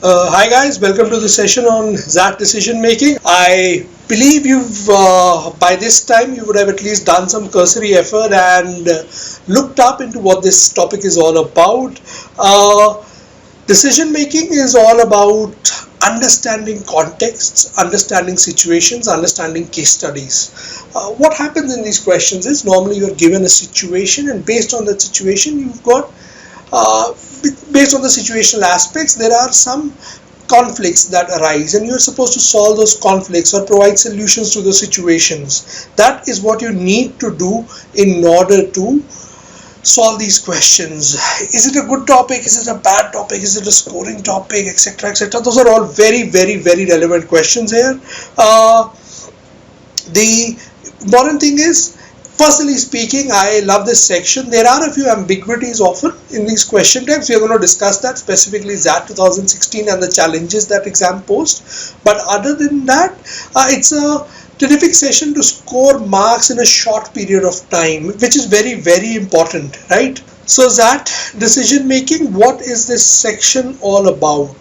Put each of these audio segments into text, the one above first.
Hi guys, welcome to the session on XAT decision making. I believe you've by this time you would have at least done some cursory effort and looked up into what this topic is all about. Decision making is all about understanding contexts, understanding situations, understanding case studies. What happens in these questions is normally you're given a situation, and based on that situation you've got based on the situational aspects, there are some conflicts that arise, and you're supposed to solve those conflicts or provide solutions to the situations. That is what you need to do in order to solve these questions. Is it a good topic? Is it a bad topic? Is it a scoring topic, etc., etc.? Those are all very relevant questions here. The important thing is, personally speaking, I love this section. There are a few ambiguities often in these question types. We are going to discuss that, specifically XAT 2016 and the challenges that exam posed. But other than that, it's a terrific session to score marks in a short period of time, which is very important, right? So XAT decision making, what is this section all about?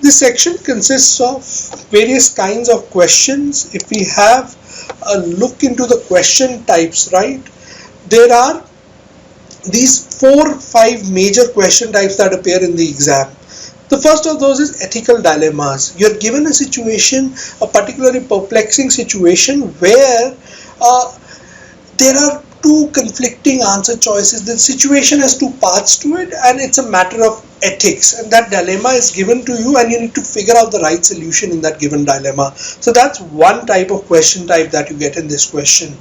This section consists of various kinds of questions. If we have a look into the question types, right, there are these 4-5 major question types that appear in the exam. The first of those is ethical dilemmas. You're given a situation, a particularly perplexing situation where there are two conflicting answer choices. The situation has two parts to it, and it's a matter of ethics, and that dilemma is given to you and you need to figure out the right solution in that given dilemma. So that's one type of question type that you get in this question.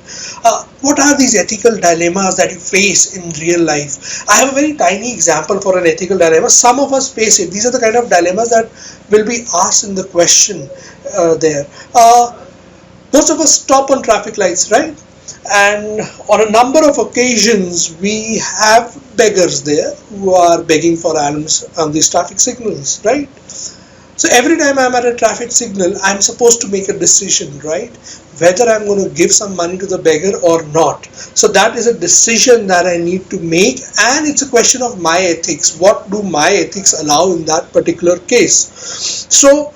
What are these ethical dilemmas that you face in real life? I have a very tiny example for an ethical dilemma. Some of us face it. These are the kind of dilemmas that will be asked in the question there. Most of us stop on traffic lights, right? And on a number of occasions we have beggars there who are begging for alms on these traffic signals, right? So every time I'm at a traffic signal, I'm supposed to make a decision, right, whether I'm going to give some money to the beggar or not. So that is a decision that I need to make, and it's a question of my ethics. What do my ethics allow in that particular case? So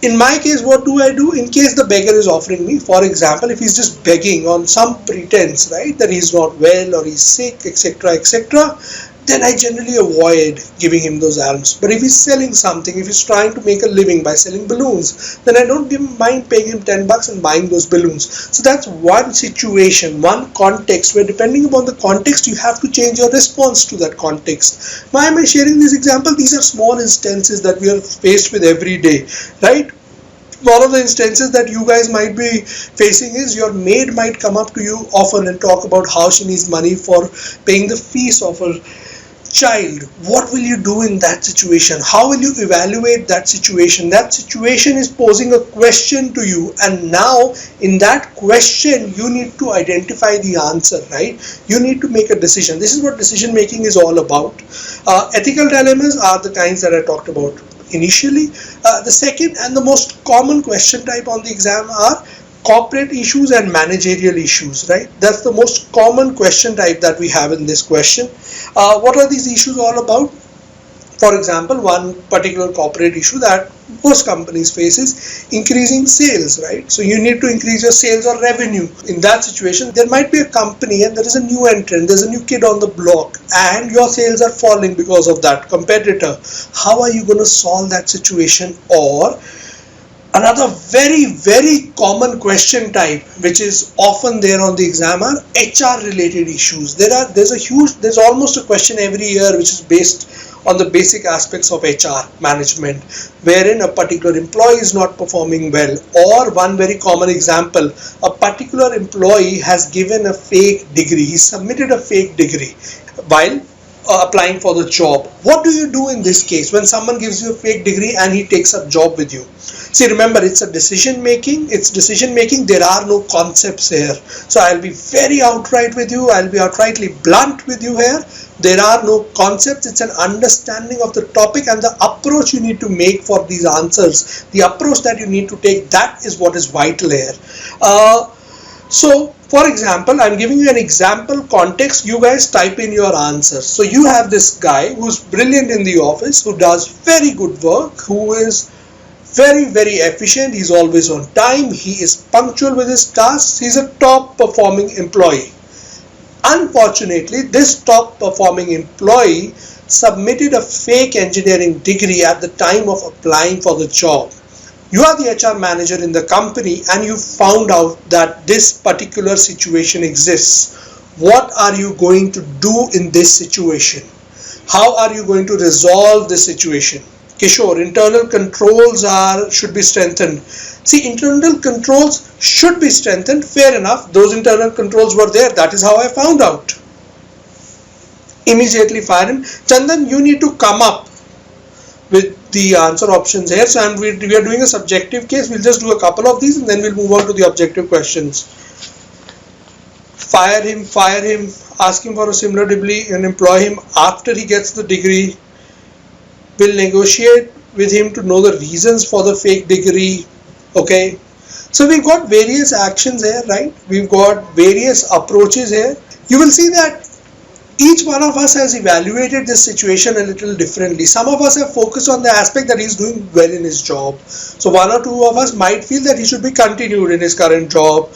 in my case, what do I do in case the beggar is offering me? For example, if he's just begging on some pretense, right, that he's not well or he's sick, etc., etc., then I generally avoid giving him those alms. But if he's selling something, if he's trying to make a living by selling balloons, then I don't mind paying him $10 and buying those balloons. So that's one situation, one context, where depending upon the context, you have to change your response to that context. Why am I sharing this example? These are small instances that we are faced with every day, right? One of the instances that you guys might be facing is your maid might come up to you often and talk about how she needs money for paying the fees of her child. What will you do in that situation? How will you evaluate that situation? That situation is posing a question to you, and now in that question you need to identify the answer, right? You need to make a decision. This is what decision making is all about. Ethical dilemmas are the kinds that I talked about initially. The second and the most common question type on the exam are corporate issues and managerial issues, right? That's the most common question type that we have in this question. What are these issues all about? For example, one particular corporate issue that most companies face is increasing sales, right? So you need to increase your sales or revenue. In that situation, there might be a company and there is a new entrant, there's a new kid on the block, and your sales are falling because of that competitor. How are you going to solve that situation? Or another very common question type, which is often there on the exam, are HR related issues. There's almost a question every year which is based on the basic aspects of HR management, wherein a particular employee is not performing well. Or one very common example, a particular employee has given a fake degree. He submitted a fake degree while applying for the job. What do you do in this case when someone gives you a fake degree and he takes up job with you? See, remember, it's decision making. There are no concepts here. So I'll be very outright with you. I'll be outrightly blunt with you here. There are no concepts. It's an understanding of the topic and the approach you need to make for these answers. The approach that you need to take, that is what is vital here. So for example, I'm giving you an example context. You guys type in your answers. So you have this guy who's brilliant in the office, who does very good work, who is very, very efficient. He's always on time. He is punctual with his tasks. He's a top performing employee. Unfortunately, this top performing employee submitted a fake engineering degree at the time of applying for the job. You are the HR manager in the company and you found out that this particular situation exists. What are you going to do in this situation? How are you going to resolve this situation? Okay, sure, internal controls should be strengthened. See, internal controls should be strengthened, fair enough. Those internal controls were there. That is how I found out. Immediately fire him. Chandan, you need to come up with the answer options here. So we are doing a subjective case. We'll just do a couple of these and then we'll move on to the objective questions. Fire him, ask him for a similar degree and employ him after he gets the degree. We'll negotiate with him to know the reasons for the fake degree. Okay, so we've got various actions here, right? We've got various approaches here. You will see that each one of us has evaluated this situation a little differently. Some of us have focused on the aspect that he's doing well in his job. So one or two of us might feel that he should be continued in his current job.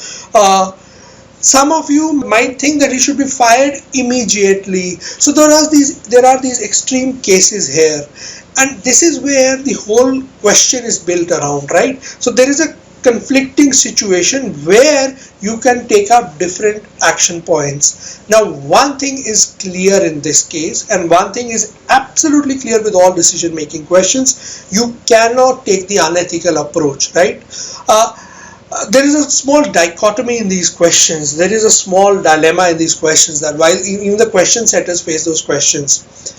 Some of you might think that he should be fired immediately. So there are these extreme cases here. And this is where the whole question is built around, right? So there is a conflicting situation where you can take up different action points. Now, one thing is clear in this case, and one thing is absolutely clear with all decision-making questions: you cannot take the unethical approach, right? There is a small dichotomy in these questions. There is a small dilemma in these questions that while even the question setters face those questions.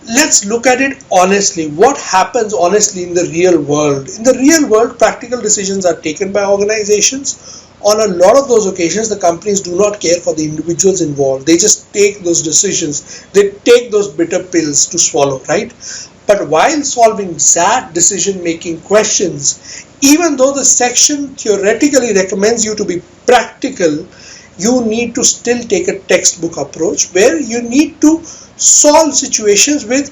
Let's look at it honestly. What happens honestly in the real world? In the real world, practical decisions are taken by organizations. On a lot of those occasions, the companies do not care for the individuals involved. They just take those decisions. They take those bitter pills to swallow, right? But while solving XAT decision-making questions, even though the section theoretically recommends you to be practical, you need to still take a textbook approach where you need to solve situations with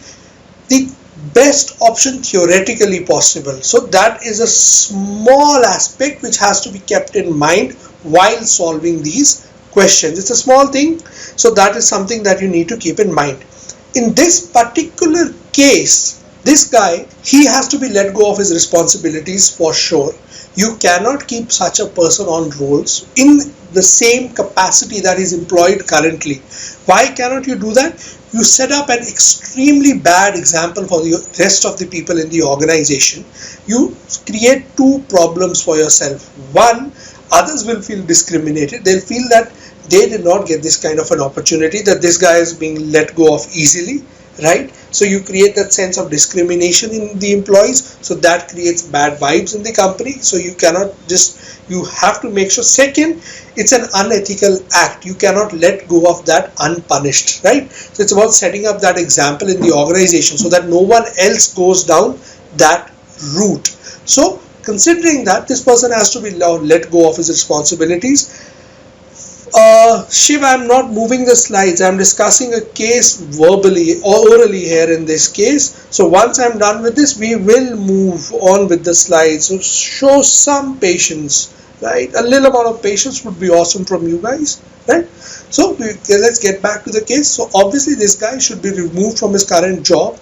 the best option theoretically possible. So that is a small aspect which has to be kept in mind while solving these questions. It's a small thing, so that is something that you need to keep in mind. In this particular case, this guy, he has to be let go of his responsibilities for sure. You cannot keep such a person on rolls in the same capacity that is employed currently. Why cannot you do that? You set up an extremely bad example for the rest of the people in the organization. You create two problems for yourself. One, others will feel discriminated. They'll feel that they did not get this kind of an opportunity, that this guy is being let go of easily, right? So you create that sense of discrimination in the employees. So that creates bad vibes in the company. So you cannot you have to make sure. Second, it's an unethical act. You cannot let go of that unpunished, right? So it's about setting up that example in the organization so that no one else goes down that route. So considering that this person has to be let go of his responsibilities, Shiv, I'm not moving the slides. I'm discussing a case verbally or orally here in this case. So once I'm done with this, we will move on with the slides. So show some patience, right? A little amount of patience would be awesome from you guys, right? So let's get back to the case. So obviously this guy should be removed from his current job.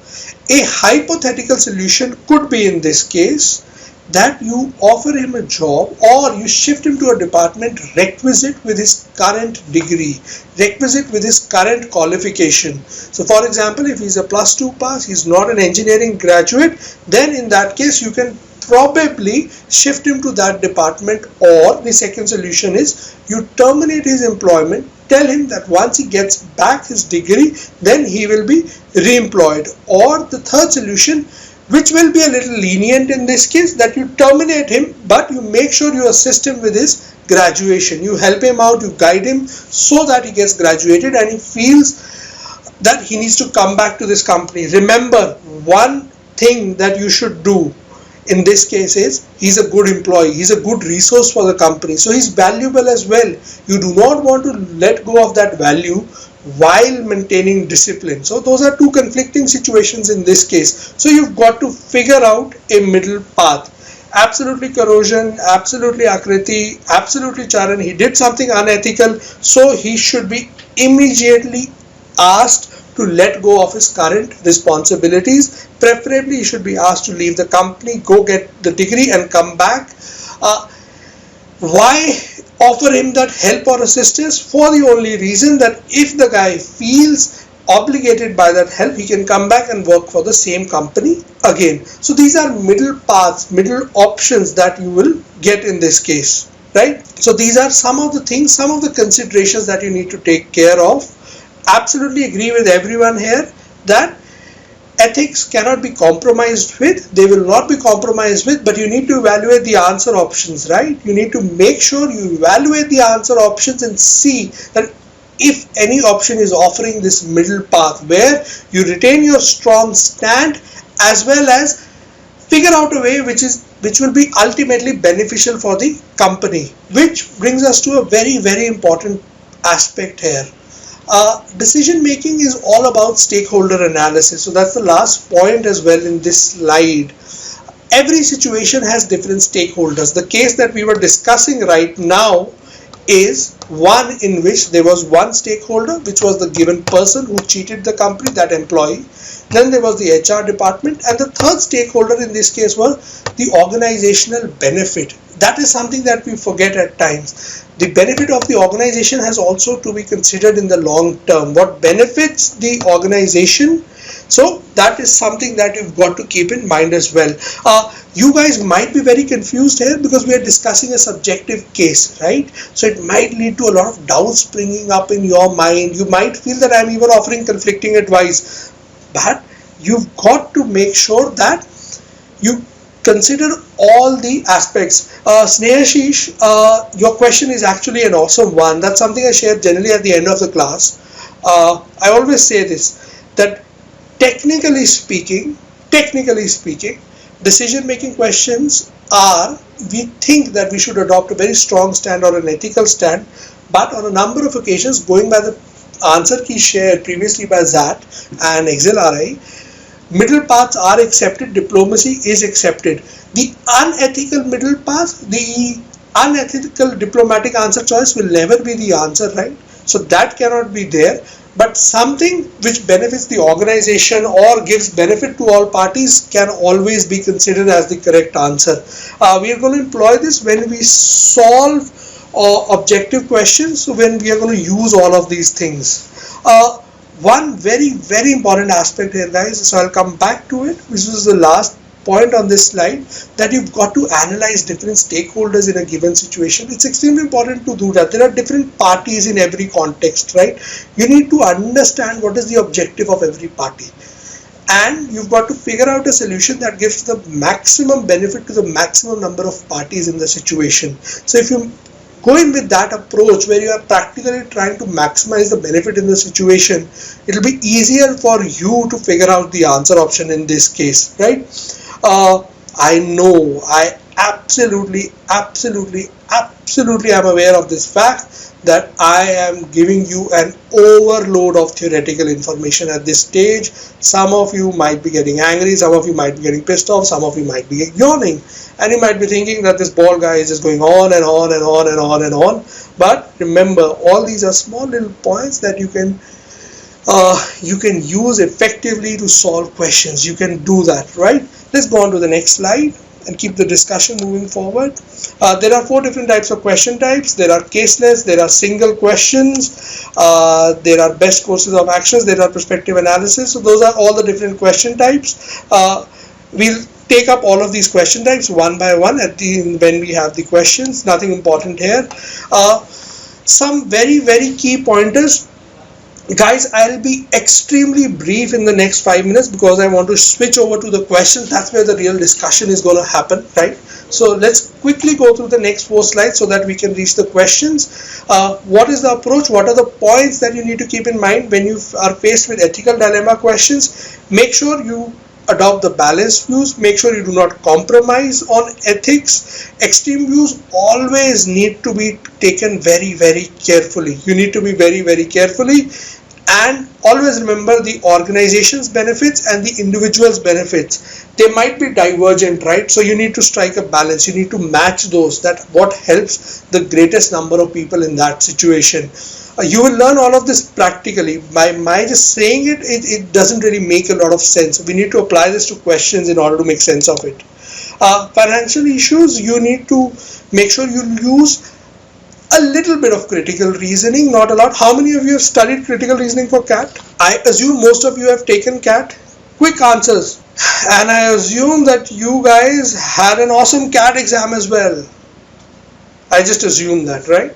A hypothetical solution could be in this case that you offer him a job or you shift him to a department requisite with his current degree, requisite with his current qualification. So for example, if he's a +2 pass, he's not an engineering graduate, then in that case you can probably shift him to that department. Or the second solution is you terminate his employment, tell him that once he gets back his degree, then he will be re-employed. Or the third solution, which will be a little lenient in this case, that you terminate him, but you make sure you assist him with his graduation. You help him out, you guide him so that he gets graduated and he feels that he needs to come back to this company. Remember, one thing that you should do in this case is he's a good employee, he's a good resource for the company, so he's valuable as well. You do not want to let go of that value while maintaining discipline. So those are two conflicting situations in this case. So you've got to figure out a middle path. Absolutely corrosion, absolutely Akriti, absolutely Charan, he did something unethical, so he should be immediately asked to let go of his current responsibilities. Preferably he should be asked to leave the company, go get the degree and come back. Why offer him that help or assistance? For the only reason that if the guy feels obligated by that help, he can come back and work for the same company again. So these are middle paths, middle options that you will get in this case, right? So these are some of the things, some of the considerations that you need to take care of. Absolutely agree with everyone here that ethics cannot be compromised with, they will not be compromised with, but you need to evaluate the answer options, right? You need to make sure you evaluate the answer options and see that if any option is offering this middle path where you retain your strong stand as well as figure out a way which will be ultimately beneficial for the company. Which brings us to a very, very important aspect here. Decision making is all about stakeholder analysis. So that's the last point as well in this slide. Every situation has different stakeholders. The case that we were discussing right now is one in which there was one stakeholder, which was the given person who cheated the company, that employee. Then there was the HR department, and the third stakeholder in this case was the organizational benefit. That is something that we forget at times. The benefit of the organization has also to be considered in the long term. What benefits the organization? So that is something that you've got to keep in mind as well. You guys might be very confused here because we are discussing a subjective case, right? So it might lead to a lot of doubts springing up in your mind. You might feel that I'm even offering conflicting advice, but you've got to make sure that you consider all the aspects. Snehashish, your question is actually an awesome one. That's something I share generally at the end of the class. I always say this, that technically speaking, decision-making questions are, we think that we should adopt a very strong stand or an ethical stand, but on a number of occasions, going by the answer key shared previously by XAT and XLRI, middle paths are accepted, diplomacy is accepted. The unethical middle path, the unethical diplomatic answer choice will never be the answer, right? So that cannot be there. But something which benefits the organization or gives benefit to all parties can always be considered as the correct answer. We are going to employ this when we solve objective questions, so when we are going to use all of these things. One very, very important aspect here, guys, so I'll come back to it, which is the last point on this slide, that you've got to analyze different stakeholders in a given situation. It's extremely important to do that. There are different parties in every context, right? You need to understand what is the objective of every party, and you've got to figure out a solution that gives the maximum benefit to the maximum number of parties in the situation. So if you go in with that approach where you are practically trying to maximize the benefit in the situation, it will be easier for you to figure out the answer option in this case, right? I know, I absolutely am aware of this fact that I am giving you an overload of theoretical information at this stage. Some of you might be getting angry, some of you might be getting pissed off, some of you might be yawning, and you might be thinking that this ball guy is just going on and on and on and on and on. But remember, all these are small little points that you can use effectively to solve questions. You can do that, right? Let's go on to the next slide and keep the discussion moving forward. There are 4 different types of question types. There are caselets, there are single questions, there are best courses of actions, there are perspective analysis. So those are all the different question types. We'll take up all of these question types one by one at the end when we have the questions. Nothing important here. Some very, very key pointers. Guys, I'll be extremely brief in the next 5 minutes because I want to switch over to the questions. That's where the real discussion is going to happen, right? So let's quickly go through the next 4 slides so that we can reach the questions. What is the approach? What are the points that you need to keep in mind when you are faced with ethical dilemma questions? Make sure you adopt the balanced views. Make sure you do not compromise on ethics. Extreme views always need to be taken very, very carefully. You need to be very, very carefully, and always remember the organization's benefits and the individual's benefits. They might be divergent, right? So you need to strike a balance. You need to match those, that what helps the greatest number of people in that situation. You will learn all of this practically. By my just saying it, it doesn't really make a lot of sense. We need to apply this to questions in order to make sense of it. Financial issues, you need to make sure you use a little bit of critical reasoning, not a lot. How many of you have studied critical reasoning for CAT? I assume most of you have taken CAT. Quick answers. And I assume that you guys had an awesome CAT exam as well. I just assume that, right?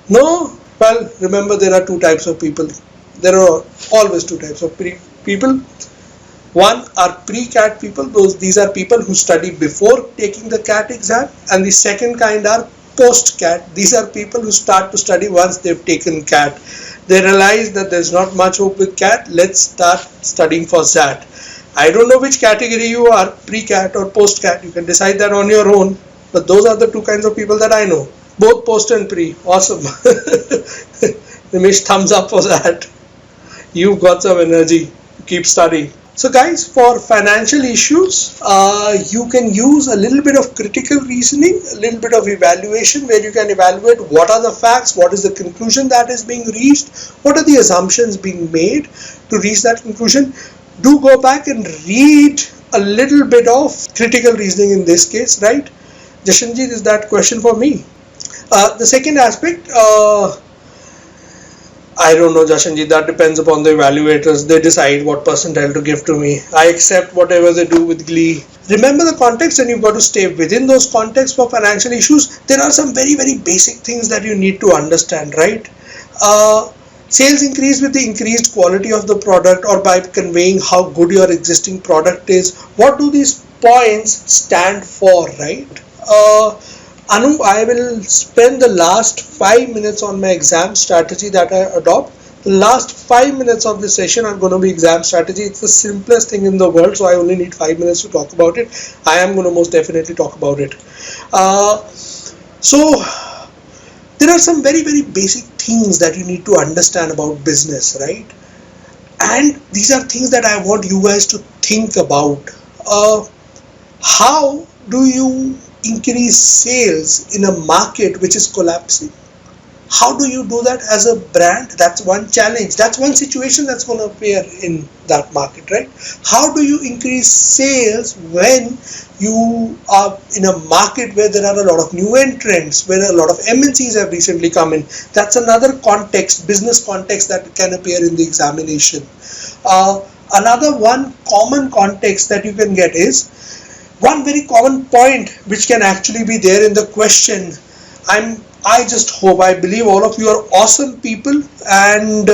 No? Well, remember there are two types of people. There are always two types of people. One are pre-CAT people. These are people who study before taking the CAT exam. And the second kind are post-CAT. These are people who start to study once they've taken CAT. They realize that there's not much hope with CAT. Let's start studying for XAT. I don't know which category you are, pre-CAT or post-CAT. You can decide that on your own. But those are the two kinds of people that I know. Both post and pre. Awesome. Ramesh, thumbs up for that. You've got some energy. Keep studying. So guys, for financial issues, you can use a little bit of critical reasoning, a little bit of evaluation, where you can evaluate what are the facts, what is the conclusion that is being reached, what are the assumptions being made to reach that conclusion. Do go back and read a little bit of critical reasoning in this case, right? Jashanjit, is that question for me? The second aspect, I don't know, Jashanji, that depends upon the evaluators. They decide what percentile to give to me. I accept whatever they do with glee. Remember the context, and you've got to stay within those contexts for financial issues. There are some very, very basic things that you need to understand, right? Sales increase with the increased quality of the product, or by conveying how good your existing product is. What do these points stand for, right? Anu, I will spend the last 5 minutes on my exam strategy that I adopt. The last 5 minutes of this session are going to be exam strategy. It's the simplest thing in the world, so I only need 5 minutes to talk about it. I am going to most definitely talk about it. So there are some very, very basic things that you need to understand about business, right? And these are things that I want you guys to think about. How do you increase sales in a market which is collapsing? How do you do that as a brand? That's one challenge. That's one situation that's going to appear in that market, right? How do you increase sales when you are in a market where there are a lot of new entrants, where a lot of MNCs have recently come in? That's another context, business context, that can appear in the examination. Another one common context that you can get is one very common point which can actually be there in the question. I just hope, I believe all of you are awesome people, and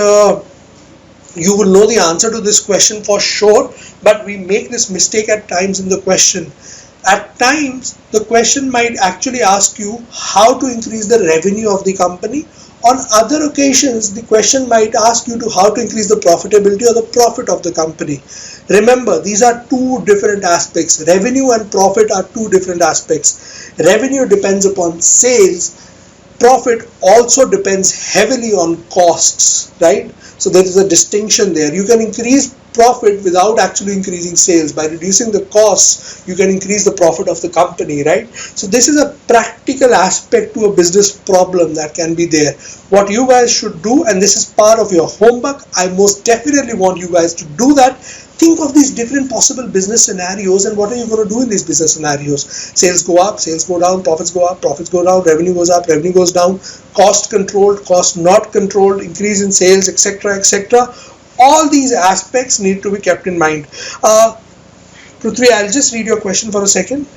you will know the answer to this question for sure, but we make this mistake at times in the question. At times, the question might actually ask you how to increase the revenue of the company. On other occasions, the question might ask you to how to increase the profitability or the profit of the company. Remember, these are two different aspects. Revenue and profit are two different aspects. Revenue depends upon sales. Profit also depends heavily on costs, right? So there is a distinction there. You can increase profit without actually increasing sales. By reducing the costs, you can increase the profit of the company, right? So this is a practical aspect to a business problem that can be there. What you guys should do, and this is part of your homework, I most definitely want you guys to do that. Think of these different possible business scenarios, and what are you going to do in these business scenarios? Sales go up, sales go down, profits go up, profits go down, revenue goes up, revenue goes down, cost controlled, cost not controlled, increase in sales, etc., etc. All these aspects need to be kept in mind. Prithvi, I'll just read your question for a second.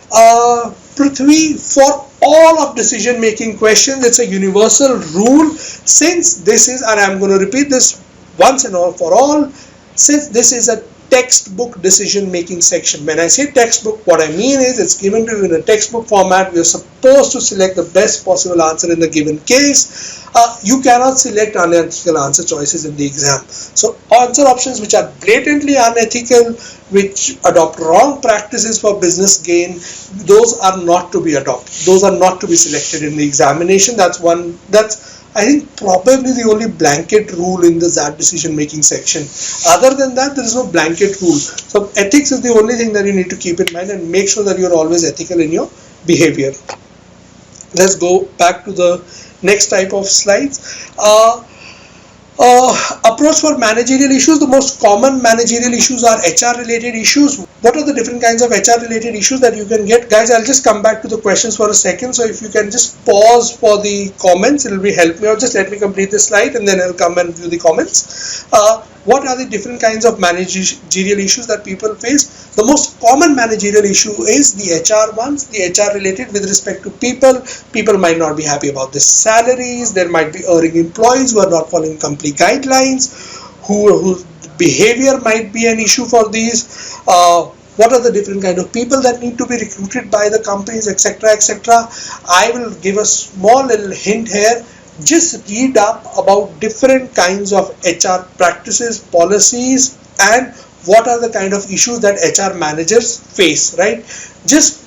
Prithvi, for all of decision making questions, it's a universal rule. Since this is, and I'm going to repeat this once and all for all, since this is a textbook decision making section. When I say textbook, what I mean is it's given to you in a textbook format. You're supposed to select the best possible answer in the given case. You cannot select unethical answer choices in the exam. So answer options which are blatantly unethical, which adopt wrong practices for business gain, those are not to be adopted. Those are not to be selected in the examination. That's I think probably the only blanket rule in the XAT decision making section. Other than that, there is no blanket rule. So ethics is the only thing that you need to keep in mind, and make sure that you're always ethical in your behavior. Let's go back to the next type of slides. Approach for managerial issues. The most common managerial issues are HR related issues. What are the different kinds of HR related issues that you can get? Guys, I'll just come back to the questions for a second. So if you can just pause for the comments, it will be help me out. Just let me complete this slide and then I'll come and view the comments. What are the different kinds of managerial issues that people face? The most common managerial issue is the HR ones, the HR related with respect to people. People might not be happy about the salaries. There might be erring employees who are not following company guidelines, whose behavior might be an issue for these. What are the different kind of people that need to be recruited by the companies, etc., etc. I will give a small little hint here. Just read up about different kinds of HR practices, policies, and what are the kind of issues that HR managers face, right? Just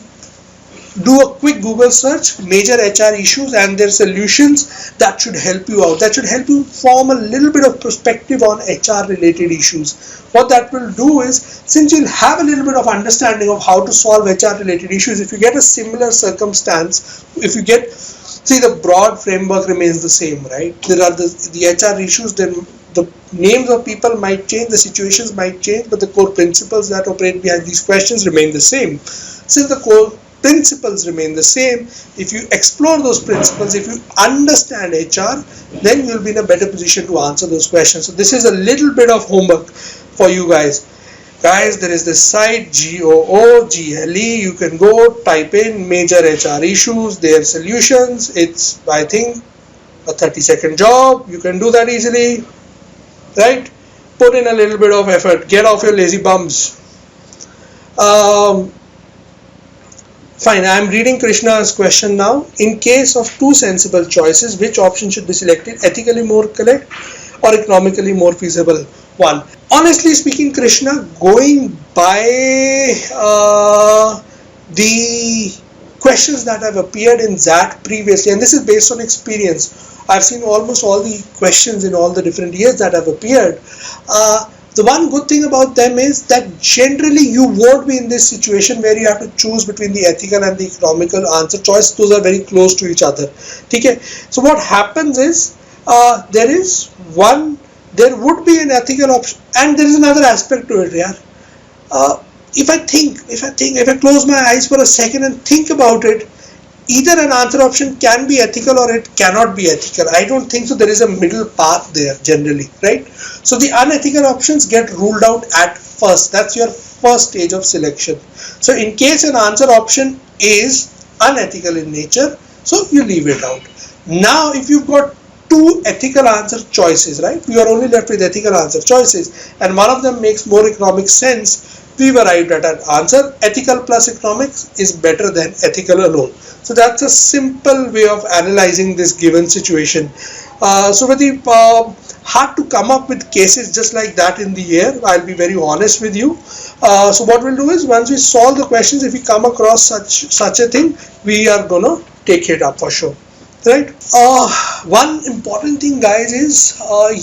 do a quick Google search, major HR issues and their solutions. That should help you out. That should help you form a little bit of perspective on HR related issues. What that will do is, since you'll have a little bit of understanding of how to solve HR related issues, if you get a similar circumstance, if you get, see, the broad framework remains the same, right? There are the HR issues, then the names of people might change, the situations might change, but the core principles that operate behind these questions remain the same. Since the core principles remain the same, if you explore those principles, if you understand HR, then you'll be in a better position to answer those questions. So this is a little bit of homework for you guys. Guys, there is this site GOOGLE. You can go type in major HR issues, their solutions. It's, I think, a 30-second job. You can do that easily, right? Put in a little bit of effort. Get off your lazy bums. Fine, I am reading Krishna's question now. In case of two sensible choices, which option should be selected? Ethically more correct or economically more feasible one? Honestly speaking, Krishna, going by the questions that have appeared in XAT previously, and this is based on experience, I've seen almost all the questions in all the different years that have appeared. The one good thing about them is that generally you won't be in this situation where you have to choose between the ethical and the economical answer choice. Those are very close to each other. Okay? So what happens is there would be an ethical option, and there is another aspect to it. Yeah. If I close my eyes for a second and think about it, either an answer option can be ethical or it cannot be ethical. I don't think so. There is a middle path there generally, right? So the unethical options get ruled out at first. That's your first stage of selection. So in case an answer option is unethical in nature, so you leave it out. Now if you've got two ethical answer choices, right? You are only left with ethical answer choices, and one of them makes more economic sense. We've arrived at an answer. Ethical plus economics is better than ethical alone. So that's a simple way of analyzing this given situation. So very hard to come up with cases just like that in the air. I'll be very honest with you. So what we'll do is, once we solve the questions, if we come across such a thing, we are gonna take it up for sure. Right. One important thing, guys, is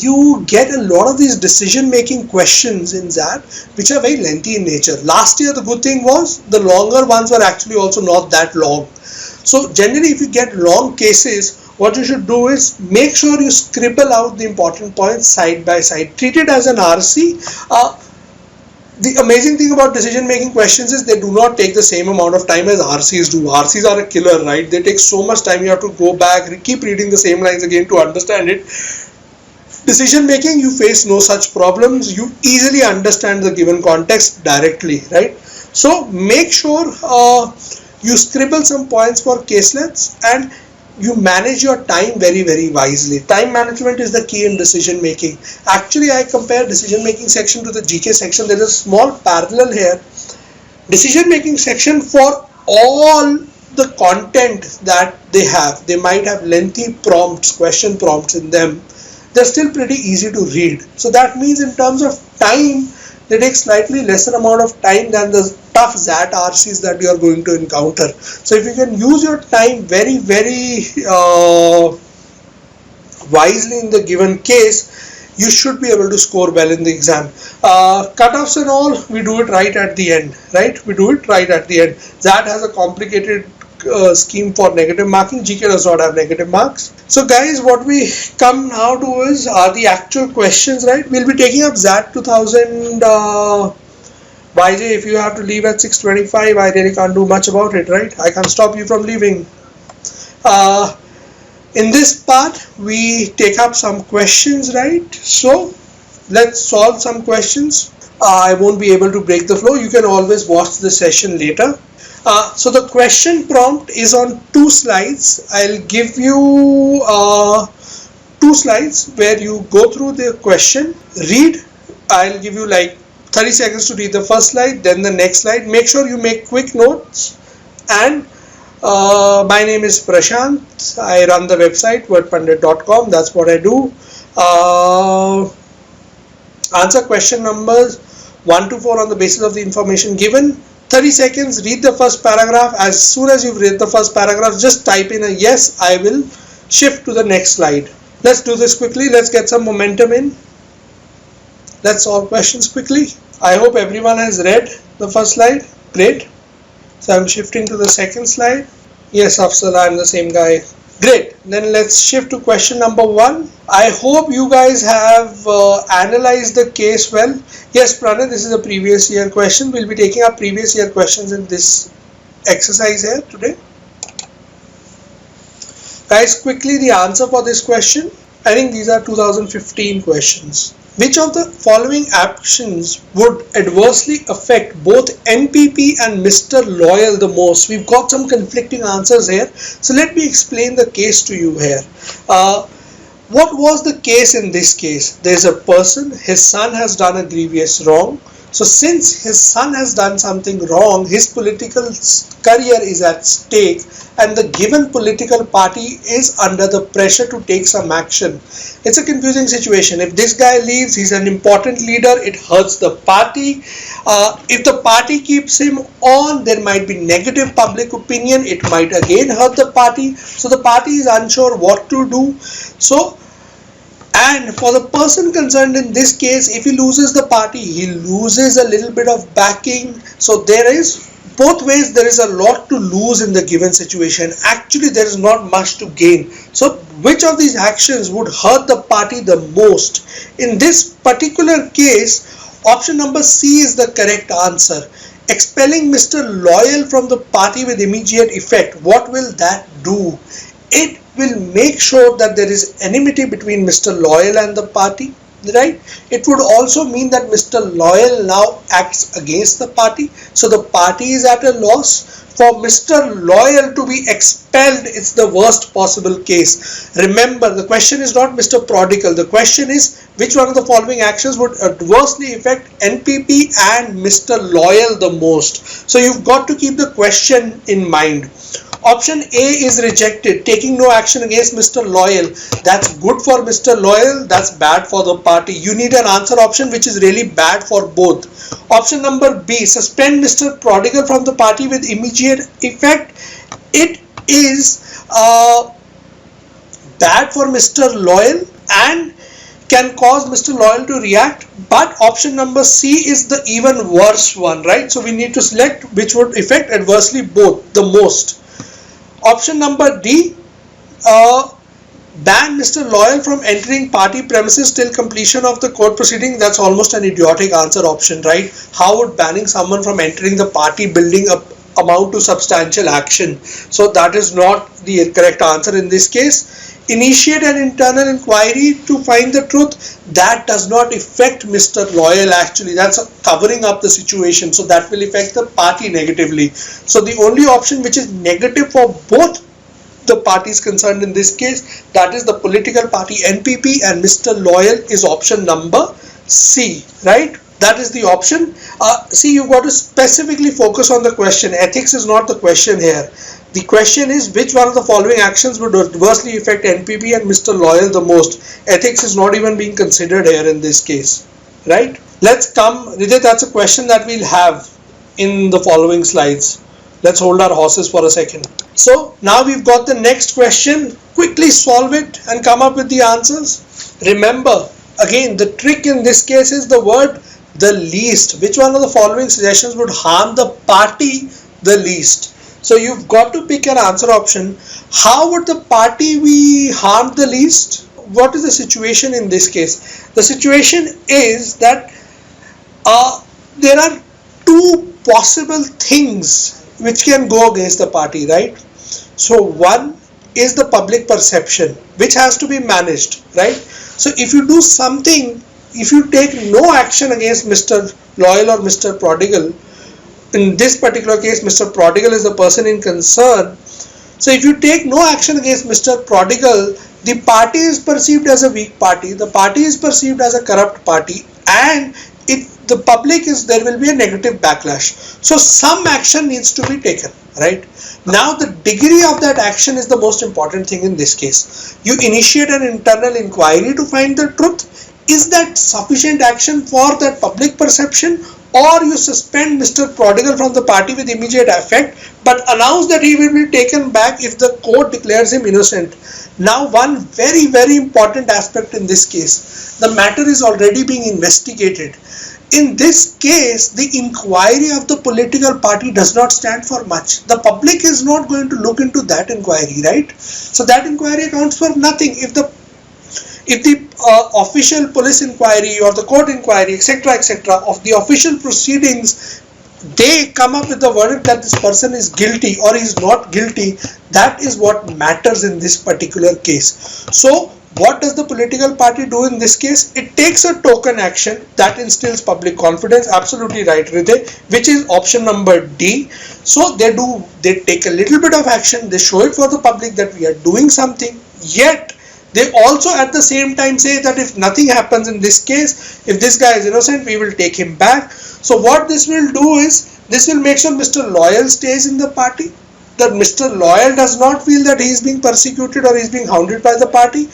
you get a lot of these decision-making questions in XAT, which are very lengthy in nature. Last year, the good thing was the longer ones were actually also not that long. So generally, if you get long cases, what you should do is make sure you scribble out the important points side by side. Treat it as an RC. The amazing thing about decision-making questions is they do not take the same amount of time as RCs do. RCs are a killer, right? They take so much time. You have to go back, keep reading the same lines again to understand it. Decision-making, you face no such problems. You easily understand the given context directly, right? So make sure you scribble some points for caselets, and you manage your time very, very wisely. Time management is the key in decision making. Actually, I compare decision making section to the GK section. There is a small parallel here. Decision making section, for all the content that they have, they might have lengthy prompts, question prompts in them. They're still pretty easy to read. So that means in terms of time, they take slightly lesser amount of time than the tough XAT RCs that you are going to encounter. So if you can use your time very, very wisely in the given case, you should be able to score well in the exam. Cutoffs and all, we do it right at the end, right? We do it right at the end. XAT has a complicated scheme for negative marking. GK does not have negative marks. So guys, what we come now to is are the actual questions, right? We'll be taking up XAT 2000. YJ, if you have to leave at 6:25, I really can't do much about it, right? I can't stop you from leaving. In this part, we take up some questions, right? So let's solve some questions. I won't be able to break the flow. You can always watch the session later. So the question prompt is on 2 slides. I'll give you 2 slides where you go through the question, read. I'll give you like 30 seconds to read the first slide, then the next slide. Make sure you make quick notes. And my name is Prashant. I run the website wordpundit.com. That's what I do. Answer question numbers 1 to 4 on the basis of the information given. 30 seconds, read the first paragraph. As soon as you've read the first paragraph, just type in a yes, I will shift to the next slide. Let's do this quickly. Let's get some momentum in. Let's solve questions quickly. I hope everyone has read the first slide. Great. So I'm shifting to the second slide. Yes, Afsal, I'm the same guy. Great. Then let's shift to question number 1. I hope you guys have analyzed the case well. Yes, Pranay, this is a previous year question. We'll be taking up previous year questions in this exercise here today. Guys, quickly the answer for this question. I think these are 2015 questions. Which of the following actions would adversely affect both NPP and Mr. Loyal the most? We've got some conflicting answers here. So let me explain the case to you here. What was the case in this case? There's a person, his son has done a grievous wrong. So since his son has done something wrong, his political career is at stake and the given political party is under the pressure to take some action. It's a confusing situation. If this guy leaves, he's an important leader, it hurts the party. If the party keeps him on, there might be negative public opinion. It might again hurt the party. So the party is unsure what to do. And for the person concerned in this case, if he loses the party, he loses a little bit of backing. So there is both ways, there is a lot to lose in the given situation. Actually, there is not much to gain. So which of these actions would hurt the party the most? In this particular case, option number C is the correct answer. Expelling Mr. Loyal from the party with immediate effect. What will that do? It will make sure that there is enmity between Mr. Loyal and the party, right? It would also mean that Mr. Loyal now acts against the party. So the party is at a loss. For Mr. Loyal to be expelled, it's the worst possible case. Remember, the question is not Mr. Prodigal. The question is which one of the following actions would adversely affect NPP and Mr. Loyal the most. So you've got to keep the question in mind. Option A is rejected, taking no action against Mr. Loyal. That's good for Mr. Loyal, that's bad for the party. You need an answer option which is really bad for both. Option number B, suspend Mr. Prodigal from the party with immediate effect. It is bad for Mr. Loyal and can cause Mr. Loyal to react, but option number C is the even worse one, right? So we need to select which would affect adversely both the most. Option number D, ban Mr. Loyal from entering party premises till completion of the court proceeding. That's almost an idiotic answer option, right? How would banning someone from entering the party building amount to substantial action? So that is not the correct answer in this case. Initiate an internal inquiry to find the truth. That does not affect Mr. Loyal actually. That's covering up the situation. So that will affect the party negatively. So the only option which is negative for both the parties concerned in this case, that is the political party NPP and Mr. Loyal is option number C, right? That is the option. See, you've got to specifically focus on the question. Ethics is not the question here. The question is which one of the following actions would adversely affect NPP and Mr. Loyal the most. Ethics is not even being considered here in this case, right? Let's come, Ridit, that's a question that we'll have in the following slides. Let's hold our horses for a second. So now we've got the next question. Quickly solve it and come up with the answers. Remember, again, the trick in this case is the word the least. Which one of the following suggestions would harm the party the least? So you've got to pick an answer option. How would the party be harmed the least? What is the situation in this case? The situation is that there are two possible things which can go against the party, right? So one is the public perception, which has to be managed, right? So if you do something, if you take no action against Mr. Loyal or Mr. Prodigal, in this particular case Mr. Prodigal is the person in concern. So if you take no action against Mr. Prodigal, the party is perceived as a weak party, the party is perceived as a corrupt party, and the public is, there will be a negative backlash. So some action needs to be taken, right? Now the degree of that action is the most important thing in this case. You initiate an internal inquiry to find the truth. Is that sufficient action for that public perception, or you suspend Mr. Prodigal from the party with immediate effect but announce that he will be taken back if the court declares him innocent? Now one very, very important aspect in this case, the matter is already being investigated. In this case, the inquiry of the political party does not stand for much. The public is not going to look into that inquiry, right? So that inquiry accounts for nothing. If the official police inquiry or the court inquiry, etc., of the official proceedings, they come up with the verdict that this person is guilty or is not guilty, that is what matters in this particular case. So what does the political party do in this case? It takes a token action that instills public confidence. Absolutely right, Hriday, which is option number D. So they take a little bit of action, they show it for the public that we are doing something, yet they also at the same time say that if nothing happens in this case, if this guy is innocent, we will take him back. So what this will do is, this will make sure Mr. Loyal stays in the party, that Mr. Loyal does not feel that he is being persecuted or he is being hounded by the party,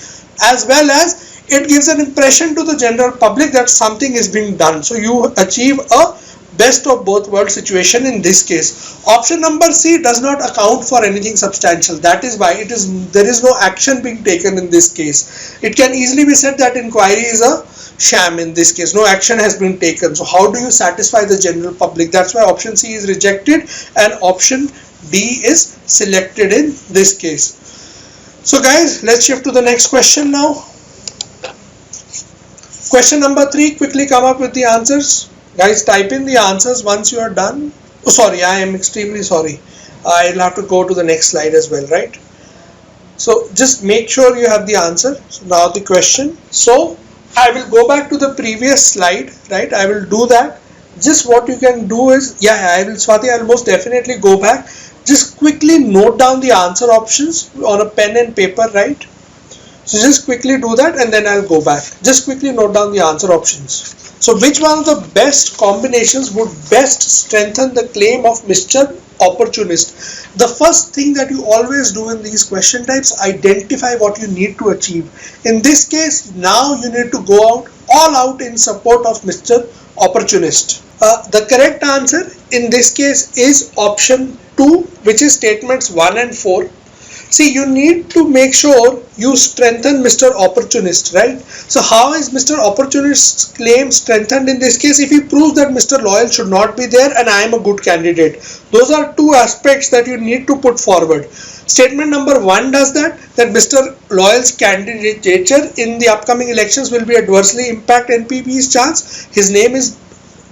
as well as it gives an impression to the general public that something is being done. So you achieve a best of both worlds situation in this case. Option number C does not account for anything substantial. That is why there is no action being taken in this case. It can easily be said that inquiry is a sham in this case. No action has been taken. So how do you satisfy the general public? That's why option C is rejected and option D is selected in this case. So guys, let's shift to the next question now. Question number 3, quickly come up with the answers. Guys, type in the answers once you are done. Oh, sorry, I am extremely sorry. I'll have to go to the next slide as well, right? So just make sure you have the answer. So now the question. So I will go back to the previous slide, right? I will do that. Just what you can do is, I will, Swati, I will most definitely go back. Just quickly note down the answer options on a pen and paper, right? So just quickly do that and then I'll go back. Just quickly note down the answer options. So which one of the best combinations would best strengthen the claim of Mr. Opportunist? The first thing that you always do in these question types, identify what you need to achieve. In this case, now you need to go out all out in support of Mr. Opportunist. The correct answer in this case is option 2, which is statements 1 and 4. See, you need to make sure you strengthen Mr. Opportunist, right? So how is Mr. Opportunist's claim strengthened in this case? If he proves that Mr. Loyal should not be there and I am a good candidate. Those are two aspects that you need to put forward. Statement number 1 does that Mr. Loyal's candidature in the upcoming elections will be adversely impact NPP's chance. His name is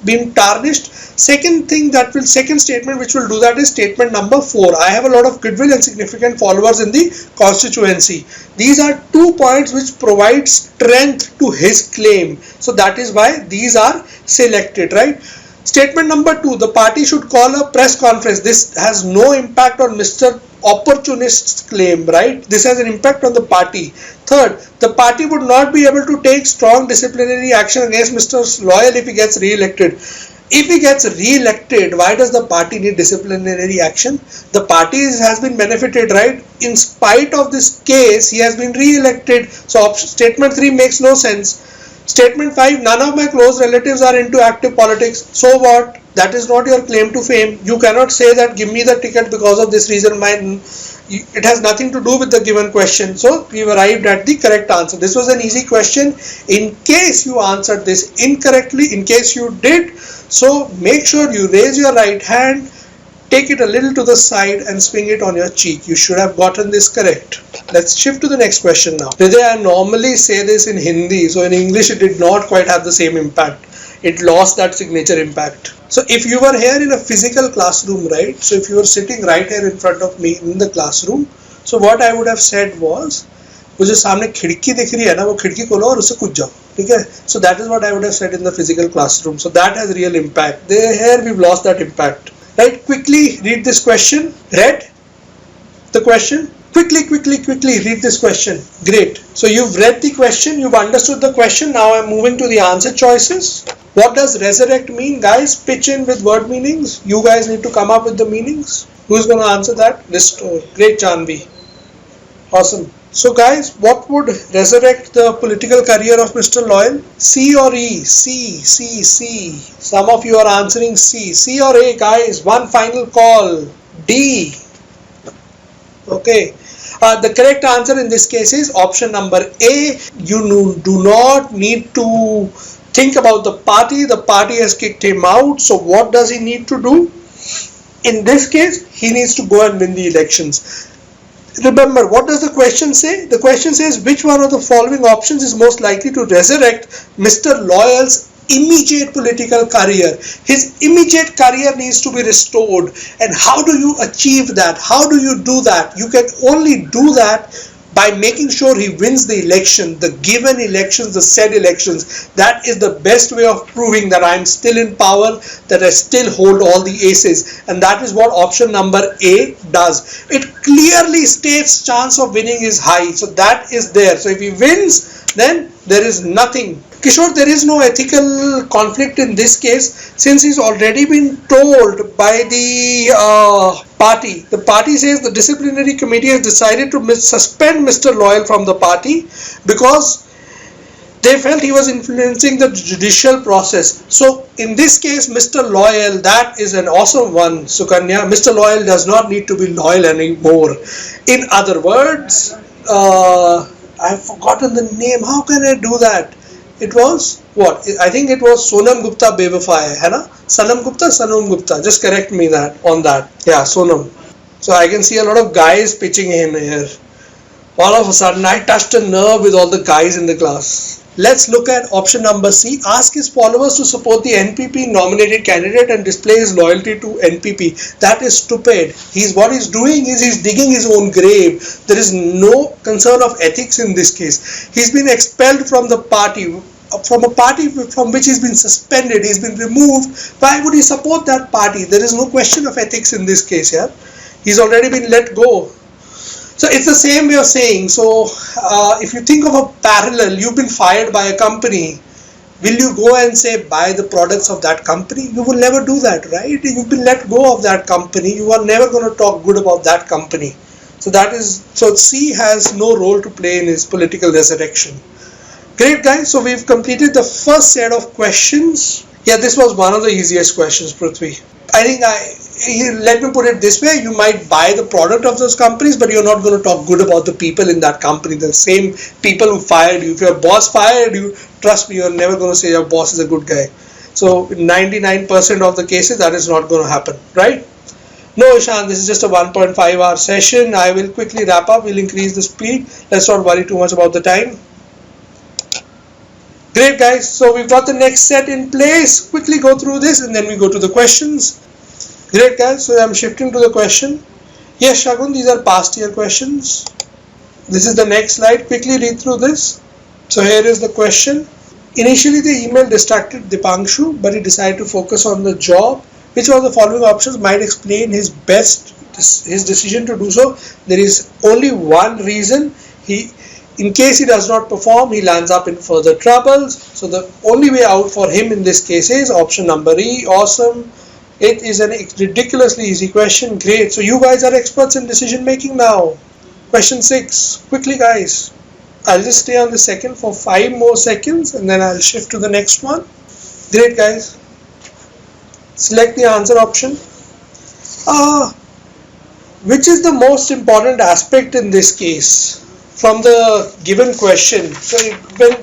being tarnished. Second statement which will do that is statement number 4. I have a lot of goodwill and significant followers in the constituency. These are 2 points which provide strength to his claim. So that is why these are selected, right? Statement number 2, the party should call a press conference. This has no impact on Mr. opportunist claim, right? This has an impact on the party. Third, the party would not be able to take strong disciplinary action against Mr. Loyal if he gets re-elected. If he gets re-elected, why does the party need disciplinary action? The party has been benefited, right? In spite of this case, he has been re-elected. So statement 3 makes no sense. Statement 5, none of my close relatives are into active politics. So what? That is not your claim to fame. You cannot say that give me the ticket because of this reason. It has nothing to do with the given question. So we've arrived at the correct answer. This was an easy question. In case you answered this incorrectly, in case you did, so make sure you raise your right hand, take it a little to the side and swing it on your cheek. You should have gotten this correct. Let's shift to the next question now. Today I normally say this in Hindi, so in English it did not quite have the same impact. It lost that signature impact. So if you were here in a physical classroom, right? So if you were sitting right here in front of me in the classroom, so what I would have said was, वो जो सामने खिड़की दिख रही है ना, वो खिड़की खोलो और उससे कूद जाओ, ठीक है? So that is what I would have said in the physical classroom. So that has real impact. Here we've lost that impact. Right? Quickly read this question. Read the question. Quickly read this question. Great. So you've read the question, you've understood the question. Now I'm moving to the answer choices. What does resurrect mean? Guys, pitch in with word meanings. You guys need to come up with the meanings. Who's going to answer that? Restore. Great, Janvi. Awesome. So guys, what would resurrect the political career of Mr. Loyal? C or E? C. Some of you are answering C. C or A, guys? One final call. D. Okay. The correct answer in this case is option number A. You do not need to think about the party. The party has kicked him out. So what does he need to do? In this case, he needs to go and win the elections. Remember, what does the question say? The question says, which one of the following options is most likely to resurrect Mr. Loyal's immediate political career? His immediate career needs to be restored. And how do you achieve that? How do you do that? You can only do that by making sure he wins the election, the given elections, the said elections. That is the best way of proving that I am still in power, that I still hold all the aces. And that is what option number A does. It clearly states chance of winning is high. So that is there. So if he wins, then there is nothing. Kishore, there is no ethical conflict in this case since he's already been told by the party. The party says the disciplinary committee has decided to suspend Mr. Loyal from the party because they felt he was influencing the judicial process. So in this case, Mr. Loyal, that is an awesome one, Sukanya. Mr. Loyal does not need to be loyal anymore. In other words, I've forgotten the name. How can I do that? It was what? I think it was Sonam Gupta Bevafai, hai na? Sanam Gupta. Just correct me on that. Yeah, Sonam. So I can see a lot of guys pitching in here. All of a sudden, I touched a nerve with all the guys in the class. Let's look at option number C. Ask his followers to support the NPP nominated candidate and display his loyalty to NPP. That is stupid. What he's doing is he's digging his own grave. There is no concern of ethics in this case. He's been expelled from the party, from a party from which he's been suspended. He's been removed. Why would he support that party? There is no question of ethics in this case. Yeah, he's already been let go. So it's the same way of saying, so if you think of a parallel, you've been fired by a company, will you go and say buy the products of that company? You will never do that, right? You've been let go of that company, you are never going to talk good about that company. So C has no role to play in his political resurrection. Great guys, so we've completed the first set of questions. Yeah, this was one of the easiest questions, Prithvi. I think let me put it this way, you might buy the product of those companies, but you're not going to talk good about the people in that company, the same people who fired you. If your boss fired you, trust me, you're never going to say your boss is a good guy. So 99% of the cases, that is not going to happen, right? No, Ishan, this is just a 1.5 hour session. I will quickly wrap up. We'll increase the speed. Let's not worry too much about the time. Great guys, so we've got the next set in place. Quickly go through this and then we go to the questions. Great guys, so I'm shifting to the question. Yes, Shagun, these are past year questions. This is the next slide. Quickly read through this. So here is the question. Initially the email distracted Dipangshu, but he decided to focus on the job. Which of the following options might explain his best his decision to do so. There is only one reason. In case he does not perform, he lands up in further troubles. So the only way out for him in this case is option number E. Awesome. It is a ridiculously easy question. Great. So you guys are experts in decision making now. Question 6. Quickly, guys. I'll just stay on the second for 5 more seconds and then I'll shift to the next one. Great, guys. Select the answer option. Which is the most important aspect in this case from the given question? So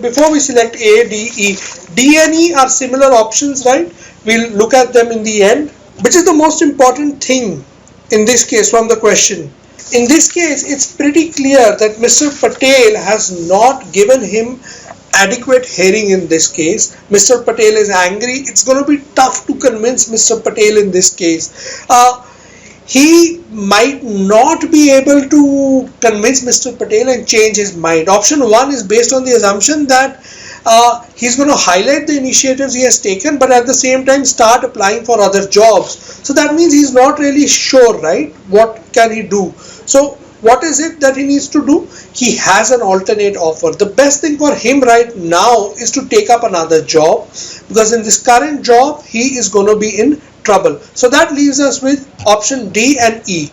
before we select A, D, E, D and E are similar options, right? We'll look at them in the end. Which is the most important thing in this case from the question? In this case, it's pretty clear that Mr. Patel has not given him adequate hearing in this case. Mr. Patel is angry. It's going to be tough to convince Mr. Patel in this case. He might not be able to convince Mr. Patel and change his mind. Option 1 is based on the assumption that he's going to highlight the initiatives he has taken, but at the same time start applying for other jobs. So that means he's not really sure, right? What can he do? So what is it that he needs to do? He has an alternate offer. The best thing for him right now is to take up another job, because in this current job he is going to be in trouble. So that leaves us with option D and E.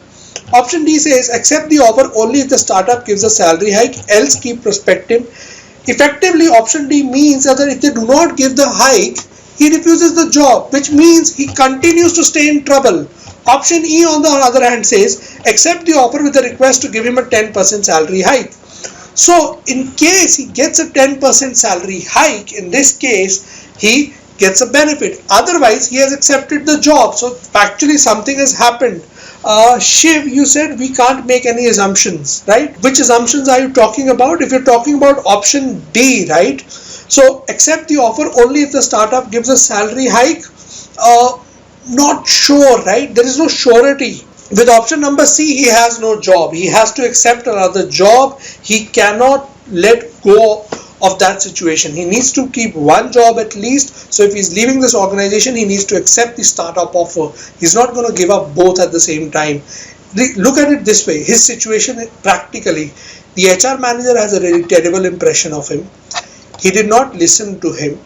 Option D says accept the offer only if the startup gives a salary hike, else keep prospecting. Effectively, option D means that if they do not give the hike, he refuses the job, which means he continues to stay in trouble. Option E, on the other hand, says accept the offer with a request to give him a 10% salary hike. So in case he gets a 10% salary hike, in this case, he gets a benefit. Otherwise, he has accepted the job. So actually something has happened. Shiv, you said we can't make any assumptions, right? Which assumptions are you talking about? If you're talking about option D, right? So accept the offer only if the startup gives a salary hike. Not sure, right? There is no surety. With option number C, he has no job. He has to accept another job. He cannot let go of that situation. He needs to keep one job at least. So if he's leaving this organization, he needs to accept the startup offer. He's not going to give up both at the same time. Look at it this way. His situation practically, the HR manager has a really terrible impression of him. He did not listen to him.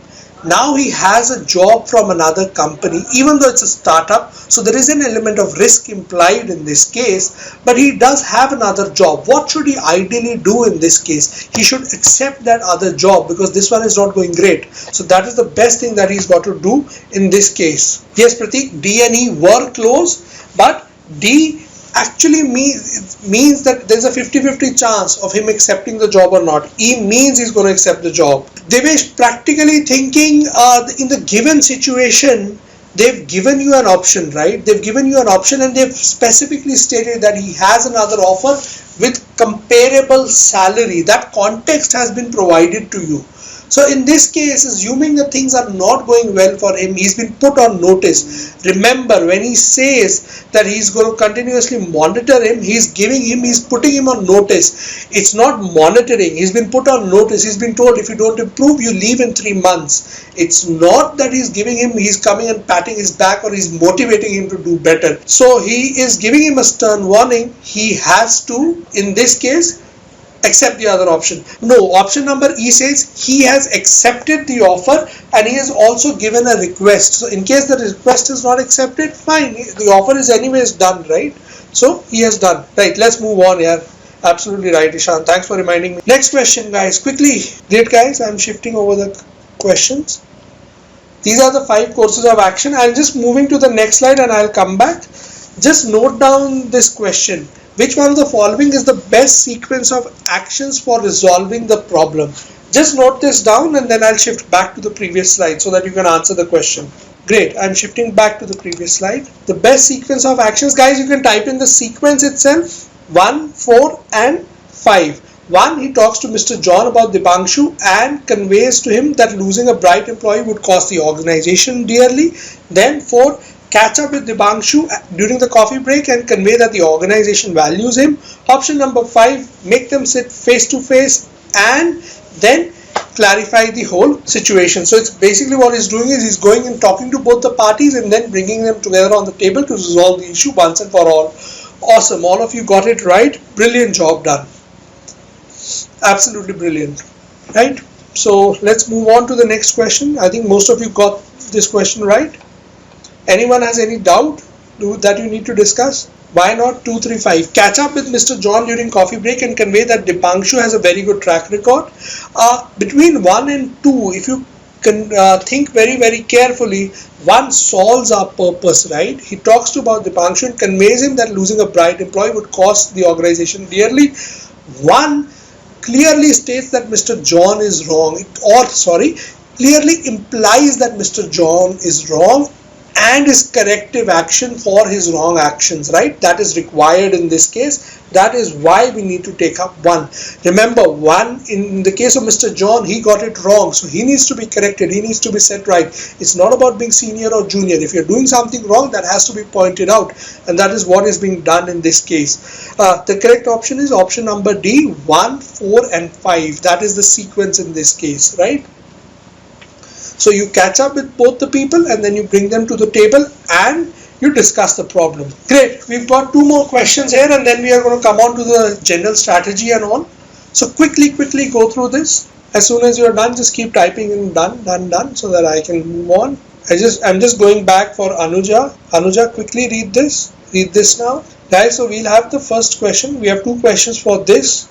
Now he has a job from another company, even though it's a startup. So there is an element of risk implied in this case, but he does have another job. What should he ideally do in this case? He should accept that other job because this one is not going great. So that is the best thing that he's got to do in this case. Yes, Pratik, D and E were close, but D actually means that there's a 50-50 chance of him accepting the job or not. E means he's going to accept the job. Devesh, practically thinking in the given situation, they've given you an option, right? They've given you an option and they've specifically stated that he has another offer with comparable salary. That context has been provided to you. So in this case, assuming that things are not going well for him, he's been put on notice. Remember, when he says that he's going to continuously monitor him, he's putting him on notice. It's not monitoring. He's been put on notice. He's been told if you don't improve, you leave in 3 months. It's not that he's coming and patting his back or he's motivating him to do better. So he is giving him a stern warning. He has to, in this case, accept the other option. No, option number E says he has accepted the offer and he has also given a request. So in case the request is not accepted, fine, the offer is anyways done, right? So he has done. Right, let's move on here. Absolutely right, Ishan. Thanks for reminding me. Next question, guys, quickly. Great, guys, I'm shifting over the questions. These are the 5 courses of action. I'm just moving to the next slide and I'll come back. Just note down this question. Which one of the following is the best sequence of actions for resolving the problem? Just note this down and then I'll shift back to the previous slide so that you can answer the question. Great, I'm shifting back to the previous slide. The best sequence of actions, guys, you can type in the sequence itself. 1, 4 and 5. 1, he talks to Mr. John about Dipangshu and conveys to him that losing a bright employee would cost the organization dearly. Then 4, catch up with Dipangshu during the coffee break and convey that the organization values him. Option number 5, make them sit face to face and then clarify the whole situation. So it's basically what he's doing is he's going and talking to both the parties and then bringing them together on the table to resolve the issue once and for all. Awesome, all of you got it right. Brilliant job done. Absolutely brilliant, right? So let's move on to the next question. I think most of you got this question right. Anyone has any doubt that you need to discuss? Why not 2, 3, 5? Catch up with Mr. John during coffee break and convey that Dipangshu has a very good track record. Between 1 and 2, if you can think very, very carefully, 1 solves our purpose, right? He talks to about Dipangshu and conveys him that losing a bright employee would cost the organization dearly. 1 clearly states that Mr. John is wrong, clearly implies that Mr. John is wrong and is corrective action for his wrong actions, right? That is required in this case. That is why we need to take up 1. Remember, 1 in the case of Mr. John, he got it wrong, so he needs to be corrected, he needs to be set right. It's not about being senior or junior. If you're doing something wrong, that has to be pointed out, and that is what is being done in this case. The correct option is option number D, 1, 4 and 5. That is the sequence in this case, right? So you catch up with both the people and then you bring them to the table and you discuss the problem. Great. We've got 2 more questions here and then we are going to come on to the general strategy and all. So quickly go through this. As soon as you're done, just keep typing in done so that I can move on. I'm just going back for Anuja. Anuja, quickly read this. Read this now. Guys, so we'll have the first question. We have 2 questions for this.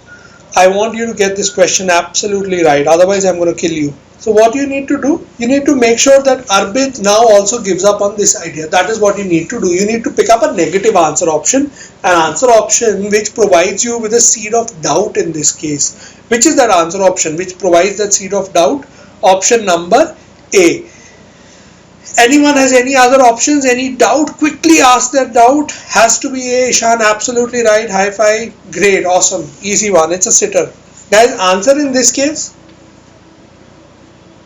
I want you to get this question absolutely right. Otherwise, I'm going to kill you. So what you need to do, you need to make sure that Arbit now also gives up on this idea. That is what you need to do. You need to pick up a negative answer option, an answer option which provides you with a seed of doubt in this case. Which is that answer option which provides that seed of doubt? Option number A. Anyone has any other options, any doubt? Quickly ask their doubt. Has to be A. Ishan, absolutely right. High five. Great, awesome, easy one. It's a sitter. Guys, answer in this case.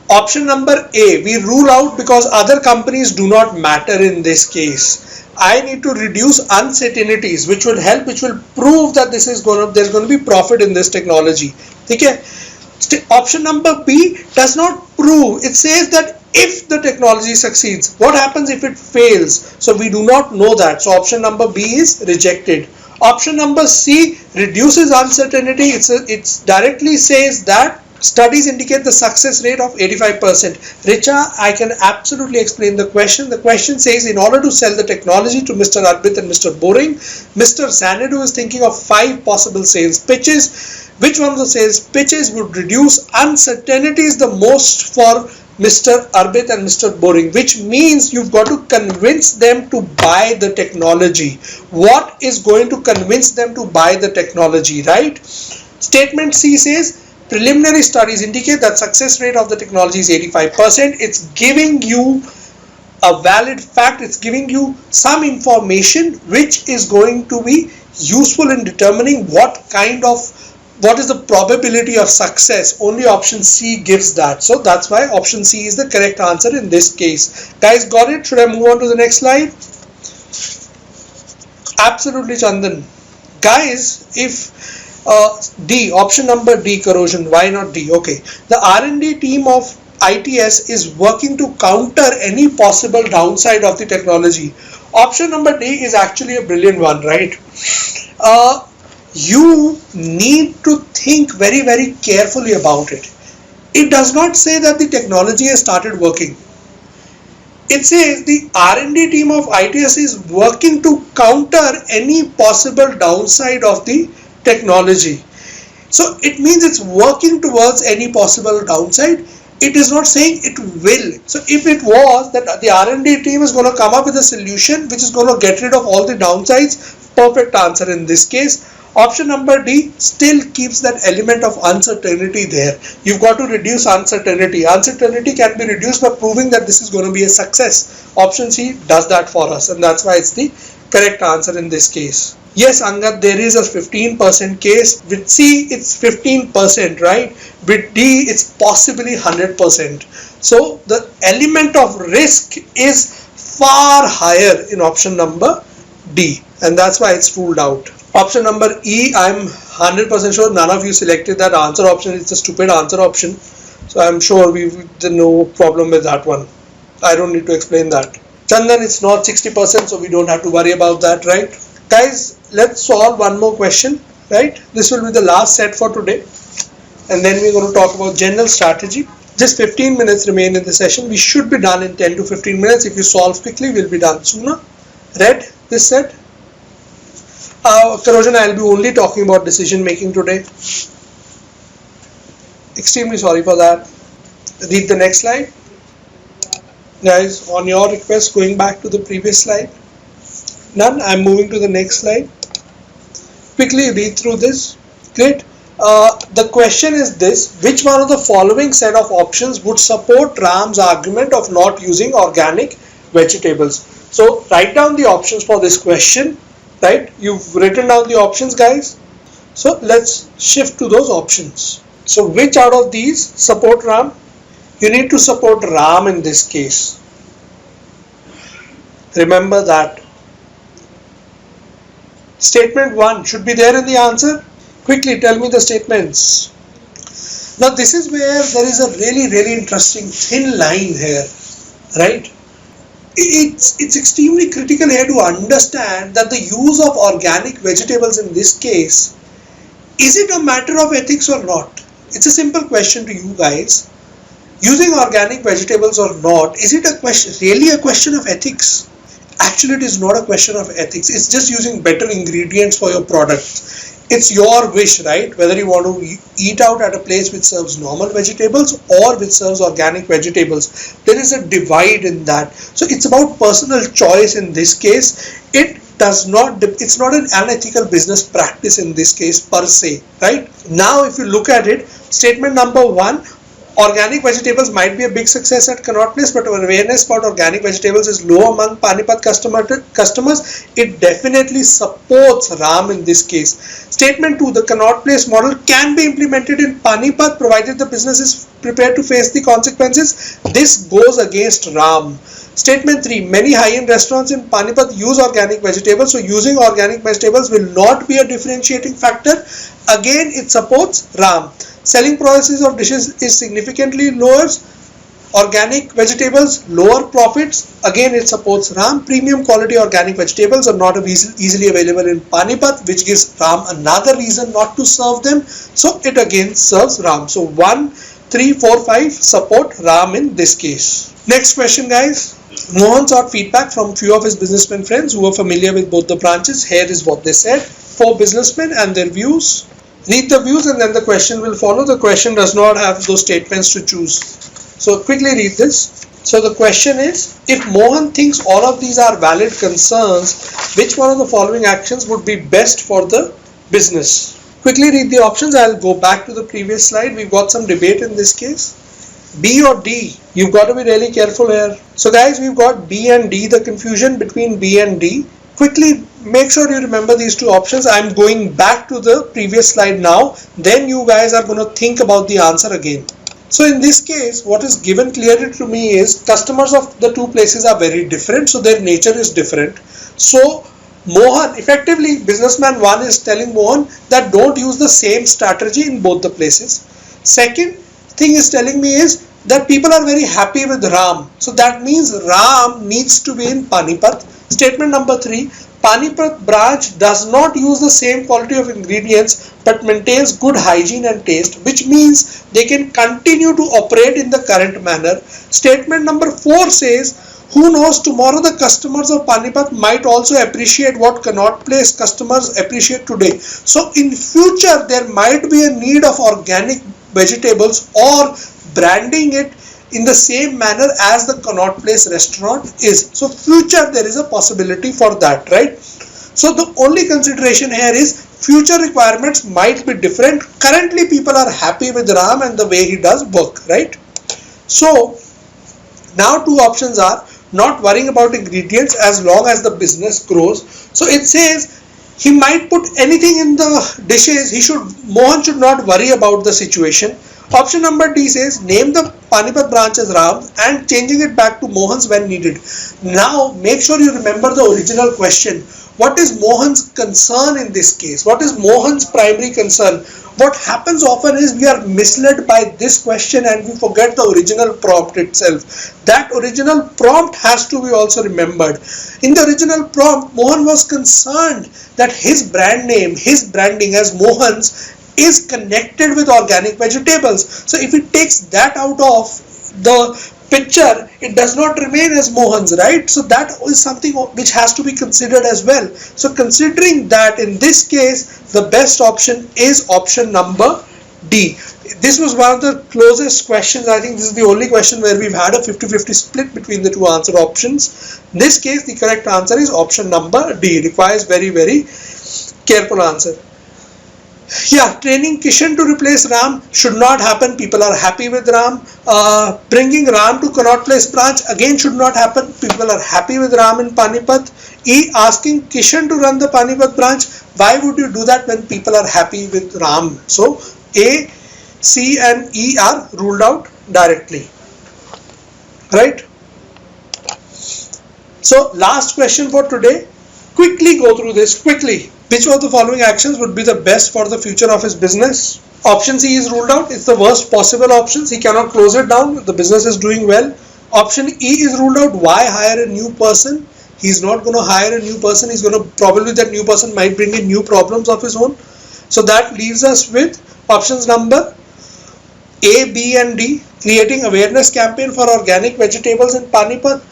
Option number A, we rule out because other companies do not matter in this case. I need to reduce uncertainties, which will help, which will prove that there's going to be profit in this technology. Okay. Option number B does not prove. It says that if the technology succeeds, what happens if it fails? So we do not know that. So option number B is rejected. Option number C reduces uncertainty. It directly says that studies indicate the success rate of 85%. Richa, I can absolutely explain the question. The question says, in order to sell the technology to Mr. Arbit and Mr. Boring, Mr. Xanadu is thinking of 5 possible sales pitches. Which one of the sales pitches would reduce uncertainties the most for Mr. Arbit and Mr. Boring? Which means you've got to convince them to buy the technology. What is going to convince them to buy the technology, right? Statement C says, preliminary studies indicate that success rate of the technology is 85%. It's giving you a valid fact. It's giving you some information which is going to be useful in determining what is the probability of success. Only option C gives that. So that's why option C is the correct answer in this case. Guys, got it? Should I move on to the next slide? Absolutely, Chandan. Guys, if D, option number D, corrosion. Why not D? Okay. The R&D team of ITS is working to counter any possible downside of the technology. Option number D is actually a brilliant one, right? You need to think very, very carefully about it. It does not say that the technology has started working. It says the R&D team of ITS is working to counter any possible downside of the technology. So it means it's working towards any possible downside. It is not saying it will. So if it was that the R&D team is going to come up with a solution which is going to get rid of all the downsides, perfect answer in this case. Option number D still keeps that element of uncertainty there. You've got to reduce uncertainty. Uncertainty can be reduced by proving that this is going to be a success. Option C does that for us, and that's why it's the correct answer in this case. Yes, Angad, there is a 15% case. With C, it's 15%, right? With D, it's possibly 100%. So the element of risk is far higher in option number D, and that's why it's ruled out. Option number E, I'm 100% sure none of you selected that answer option. It's a stupid answer option. So I'm sure we've no problem with that one. I don't need to explain that. Chandan, it's not 60%, so we don't have to worry about that, right? Guys, let's solve one more question, right? This will be the last set for today, and then we're going to talk about general strategy. Just 15 minutes remain in the session. We should be done in 10 to 15 minutes. If you solve quickly, we'll be done sooner. Read this set? Corrosion, I'll be only talking about decision making today. Extremely sorry for that. Read the next slide. Guys, on your request, going back to the previous slide. None. I'm moving to the next slide. Quickly read through this. Great. The question is this: which one of the following set of options would support Ram's argument of not using organic vegetables? So write down the options for this question. Right? You've written down the options, guys. So let's shift to those options. So which out of these support Ram? You need to support Ram in this case. Remember that. Statement 1 should be there in the answer. Quickly tell me the statements. Now this is where there is a really interesting thin line here, right? It's extremely critical here to understand that the use of organic vegetables in this case, is it a matter of ethics or not? It's a simple question to you guys. Using organic vegetables or not, is it really a question of ethics? Actually, it is not a question of ethics. It's just using better ingredients for your product. It's your wish, right? Whether you want to eat out at a place which serves normal vegetables or which serves organic vegetables. There is a divide in that. So it's about personal choice in this case. It's not an unethical business practice in this case per se, right? Now, if you look at it, statement number 1, organic vegetables might be a big success at Connaught Place, but awareness about organic vegetables is low among Panipat customers. It definitely supports Ram in this case. Statement 2, the Connaught Place model can be implemented in Panipat provided the business is prepared to face the consequences. This goes against Ram. Statement 3, many high-end restaurants in Panipat use organic vegetables, so using organic vegetables will not be a differentiating factor. Again, it supports Ram. Selling prices of dishes is significantly lower. Organic vegetables, lower profits. Again, it supports Ram. Premium quality organic vegetables are not easily available in Panipat, which gives Ram another reason not to serve them. So it again serves Ram. So 1, 3, 4, 5 support Ram in this case. Next question, guys. Mohan sought feedback from few of his businessmen friends who were familiar with both the branches. Here is what they said. 4 businessmen and their views. Read the views and then the question will follow. The question does not have those statements to choose. So quickly read this. So the question is, if Mohan thinks all of these are valid concerns, which one of the following actions would be best for the business? Quickly read the options. I'll go back to the previous slide. We've got some debate in this case. B or D? You've got to be really careful here. So guys, we've got B and D, the confusion between B and D. Quickly make sure you remember these two options. I'm going back to the previous slide now. Then you guys are going to think about the answer again. So in this case, what is given clearly to me is customers of the two places are very different. So their nature is different. So Mohan, effectively businessman 1 is telling Mohan that don't use the same strategy in both the places. Second thing is telling me is that people are very happy with Ram. So that means Ram needs to be in Panipat. Statement number 3, Panipat branch does not use the same quality of ingredients but maintains good hygiene and taste, which means they can continue to operate in the current manner. Statement number 4 says, who knows, tomorrow the customers of Panipat might also appreciate what Connaught Place customers appreciate today. So in future there might be a need of organic vegetables or branding it in the same manner as the Connaught Place restaurant is. So future there is a possibility for that, right? So the only consideration here is future requirements might be different. Currently people are happy with Ram and the way he does work, right? So now two options are not worrying about ingredients as long as the business grows. So it says he might put anything in the dishes. Mohan should not worry about the situation. Option number D says name the Panipat branch as Ram and changing it back to Mohan's when needed. Now make sure you remember the original question. What is Mohan's concern in this case? What is Mohan's primary concern? What happens often is we are misled by this question and we forget the original prompt itself. That original prompt has to be also remembered. In the original prompt, Mohan was concerned that his brand name, his branding as Mohan's, is connected with organic vegetables. So if he takes that out of the picture, it does not remain as Mohan's, right? So that is something which has to be considered as well. So considering that, in this case, the best option is option number D. This was one of the closest questions. I think this is the only question where we've had a 50-50 split between the two answer options. In this case, the correct answer is option number D. It requires very, very careful answer. Yeah, training Kishan to replace Ram should not happen. People are happy with Ram. Bringing Ram to Connaught Place branch again should not happen. People are happy with Ram in Panipat. E, asking Kishan to run the Panipat branch. Why would you do that when people are happy with Ram? So A, C and E are ruled out directly. Right? So last question for today. Quickly go through this quickly. Which of the following actions would be the best for the future of his business? Option C is ruled out. It's the worst possible options. He cannot close it down. The business is doing well. Option E is ruled out. Why hire a new person? He's not going to hire a new person. He's going to, probably that new person might bring in new problems of his own. So that leaves us with options number A, B and D. Creating awareness campaign for organic vegetables in Panipat.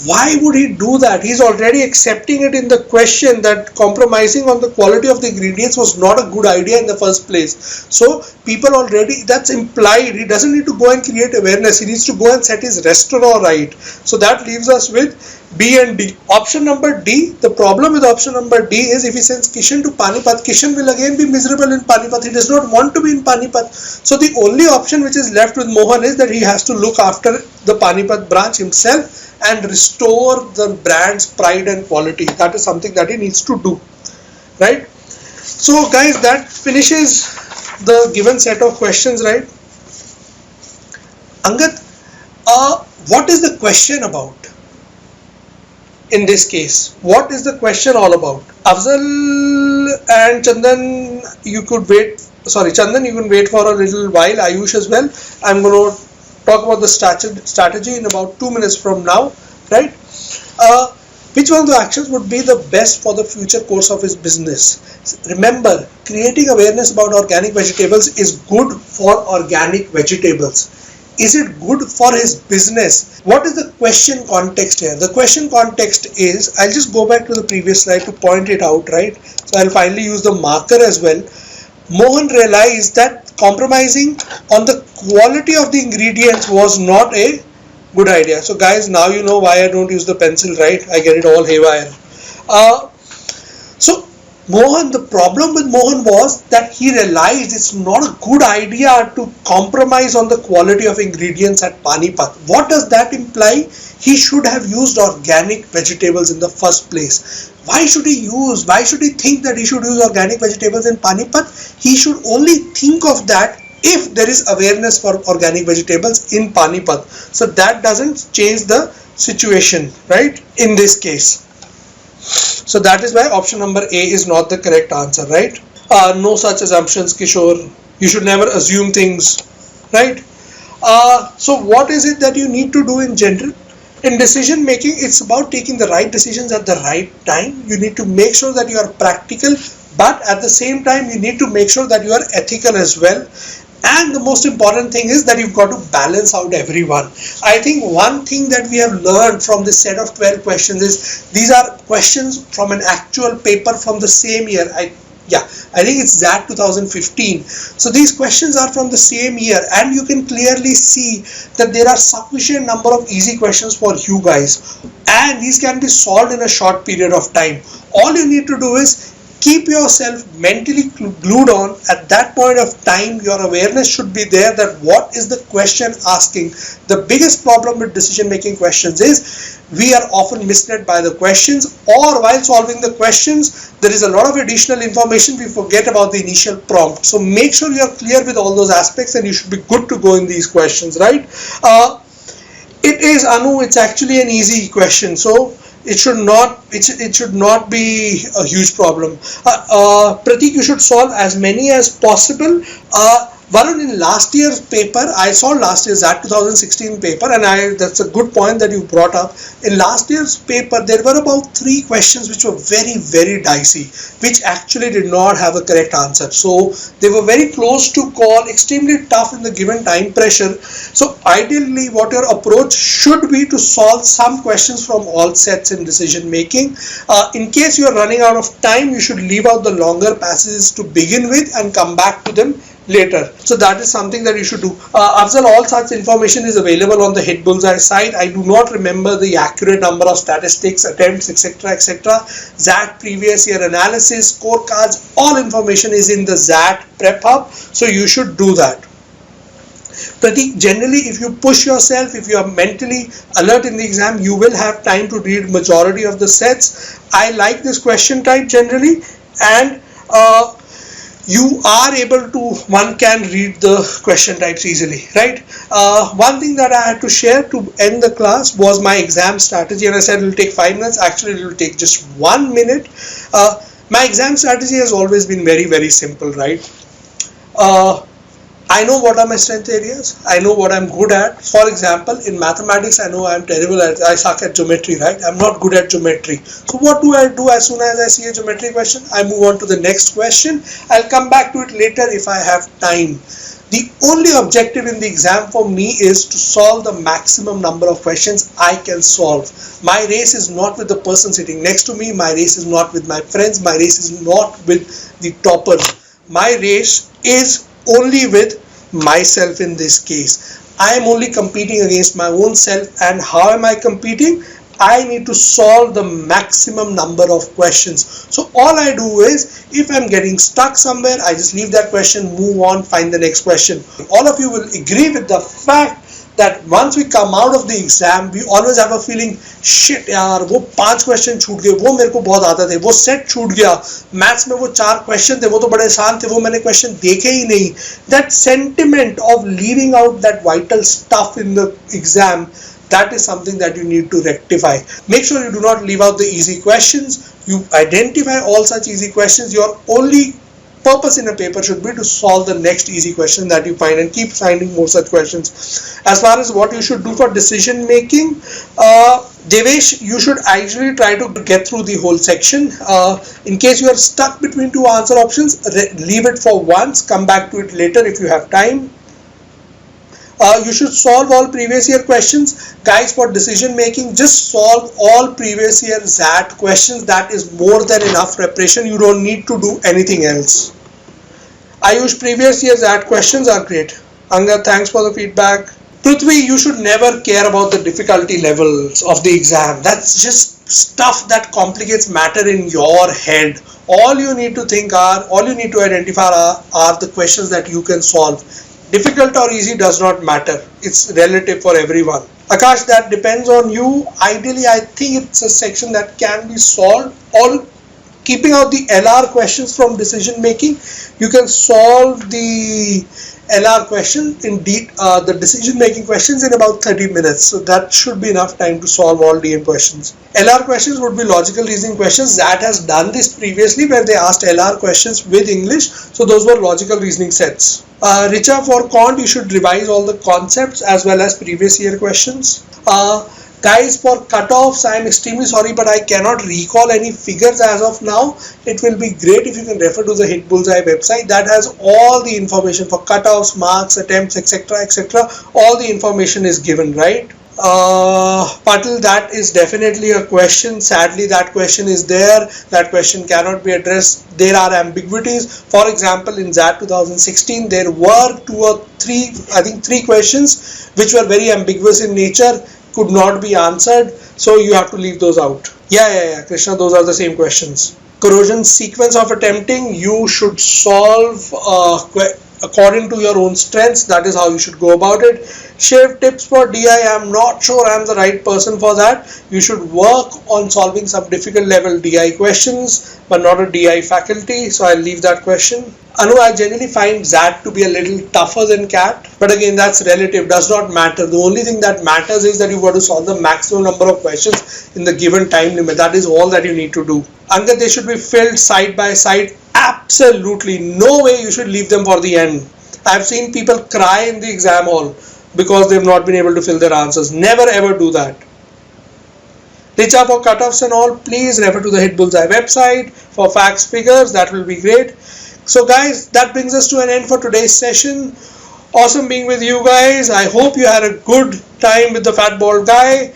Why would he do that? He's already accepting it in the question that compromising on the quality of the ingredients was not a good idea in the first place. So people already, that's implied. He doesn't need to go and create awareness. He needs to go and set his restaurant right. So that leaves us with B and D. Option number D, the problem with option number D is if he sends Kishan to Panipat, Kishan will again be miserable in Panipat. He does not want to be in Panipat. So the only option which is left with Mohan is that he has to look after the Panipat branch himself and restore the brand's pride and quality. That is something that he needs to do, right? So guys, that finishes the given set of questions, right? Angad, what is the question about? In this case, what is the question all about? Afzal and Chandan, you could wait. Sorry, Chandan, you can wait for a little while. Ayush as well. I'm going to talk about the strategy in about 2 minutes from now, right? Which one of the actions would be the best for the future course of his business? Remember, creating awareness about organic vegetables is good for organic vegetables. Is it good for his business? What is the question context here? The question context is, I'll just go back to the previous slide to point it out, right? So I'll finally use the marker as well. Mohan realized that compromising on the quality of the ingredients was not a good idea. So guys, now you know why I don't use the pencil, right? I get it all haywire. So Mohan, the problem with Mohan was that he realized it's not a good idea to compromise on the quality of ingredients at Panipat. What does that imply? He should have used organic vegetables in the first place. Why should he think that he should use organic vegetables in Panipat? He should only think of that if there is awareness for organic vegetables in Panipat. So that doesn't change the situation, right? In this case. So that is why option number A is not the correct answer, right? No such assumptions, Kishore. You should never assume things, right? So what is it that you need to do in general? In decision making, it's about taking the right decisions at the right time. You need to make sure that you are practical, but at the same time, you need to make sure that you are ethical as well. And the most important thing is that you've got to balance out everyone. I think one thing that we have learned from this set of 12 questions is these are questions from an actual paper from the same year. I think it's XAT 2015. So these questions are from the same year, and you can clearly see that there are sufficient number of easy questions for you guys, and these can be solved in a short period of time. All you need to do is keep yourself mentally glued on. At that point of time, your awareness should be there that what is the question asking. The biggest problem with decision making questions is we are often misled by the questions, or while solving the questions there is a lot of additional information, we forget about the initial prompt. So make sure you are clear with all those aspects and you should be good to go in these questions, right? It is, Anu, it's actually an easy question. So it should not be a huge problem. Pratik, you should solve as many as possible. Varun, in last year's paper, I saw last year's that 2016 paper, and that's a good point that you brought up. In last year's paper, there were about 3 questions which were very, very dicey, which actually did not have a correct answer. So they were very close to call, extremely tough in the given time pressure. So ideally, what your approach should be to solve some questions from all sets in decision making. In case you are running out of time, you should leave out the longer passages to begin with and come back to them later. So that is something that you should do. Afzal, all such information is available on the Hitbullseye site. I do not remember the accurate number of statistics, attempts, etc., etc. XAT previous year analysis, scorecards, all information is in the XAT Prep Hub. So you should do that. Pratik, generally if you push yourself, if you are mentally alert in the exam, you will have time to read majority of the sets. I like this question type generally, and you are able to, one can read the question types easily, right? One thing that I had to share to end the class was my exam strategy, and I said it will take 5 minutes. Actually, it will take just 1 minute. My exam strategy has always been very, very simple, right? I know what are my strength areas. I know what I'm good at. For example, in mathematics, I know I'm terrible at, I suck at geometry, right? I'm not good at geometry. So what do I do as soon as I see a geometry question? I move on to the next question. I'll come back to it later if I have time. The only objective in the exam for me is to solve the maximum number of questions I can solve. My race is not with the person sitting next to me. My race is not with my friends. My race is not with the toppers. My race is only with myself in this case. I am only competing against my own self. And how am I competing? I need to solve the maximum number of questions. So all I do is, if I'm getting stuck somewhere, I just leave that question, move on, find the next question. All of you will agree with the fact that once we come out of the exam, we always have a feeling, shit यार वो 5 question छूट गए, वो मेरे को बहुत आता थे, वो सेट छूट गया, मैथ्स में वो 4 क्वेश्चन थे, वो तो बड़े आसान थे, वो मैंने क्वेश्चन देखे ही नहीं. That sentiment of leaving out that vital stuff in the exam, that is something that you need to rectify. Make sure you do not leave out the easy questions. You identify all such easy questions. Your only purpose in a paper should be to solve the next easy question that you find, and keep finding more such questions. As far as what you should do for decision making, Devesh, you should actually try to get through the whole section. In case you are stuck between 2 answer options, leave it for once, come back to it later if you have time. You should solve all previous year questions. Guys, for decision making, just solve all previous year XAT questions. That is more than enough preparation. You don't need to do anything else. Ayush, previous year XAT questions are great. Anga, thanks for the feedback. Prithvi, you should never care about the difficulty levels of the exam. That's just stuff that complicates matter in your head. All you need to think all you need to identify are the questions that you can solve. Difficult or easy does not matter. It's relative for everyone. Akash, that depends on you. Ideally, I think it's a section that can be solved. All keeping out the LR questions from decision making, you can solve the LR question in the decision making questions in about 30 minutes. So that should be enough time to solve all DM questions. LR questions would be logical reasoning questions. XAT has done this previously where they asked LR questions with English. So those were logical reasoning sets. Richa, for quant, you should revise all the concepts as well as previous year questions. Guys, for cutoffs, I am extremely sorry, but I cannot recall any figures as of now. It will be great if you can refer to the Hitbullseye website. That has all the information for cutoffs, marks, attempts, etc., etc. All the information is given, right? Patil, that is definitely a question. Sadly, that question is there. That question cannot be addressed. There are ambiguities. For example, in XAT 2016, there were 2 or 3, I think 3 questions which were very ambiguous in nature, could not be answered. So you have to leave those out. Yeah, Krishna, those are the same questions. Corrosion sequence of attempting, you should solve according to your own strengths. That is how you should go about it. Shiv, tips for DI, I'm not sure I'm the right person for that. You should work on solving some difficult level DI questions, but not a DI faculty, so I'll leave that question. Anu, I generally find XAT to be a little tougher than CAT, but again, that's relative, does not matter. The only thing that matters is that you've got to solve the maximum number of questions in the given time limit. That is all that you need to do. Angad, they should be filled side by side. Absolutely no way you should leave them for the end. I've seen people cry in the exam hall because they've not been able to fill their answers. Never ever do that. Richa, for cutoffs and all, please refer to the Hitbullseye website for facts, figures. That will be great. So guys, that brings us to an end for today's session. Awesome being with you guys. I hope you had a good time with the Fat Bald Guy.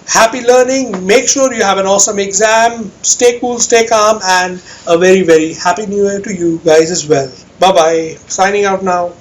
Happy learning. Make sure you have an awesome exam. Stay cool, stay calm, and a very, very happy new year to you guys as well. Bye bye. Signing out now.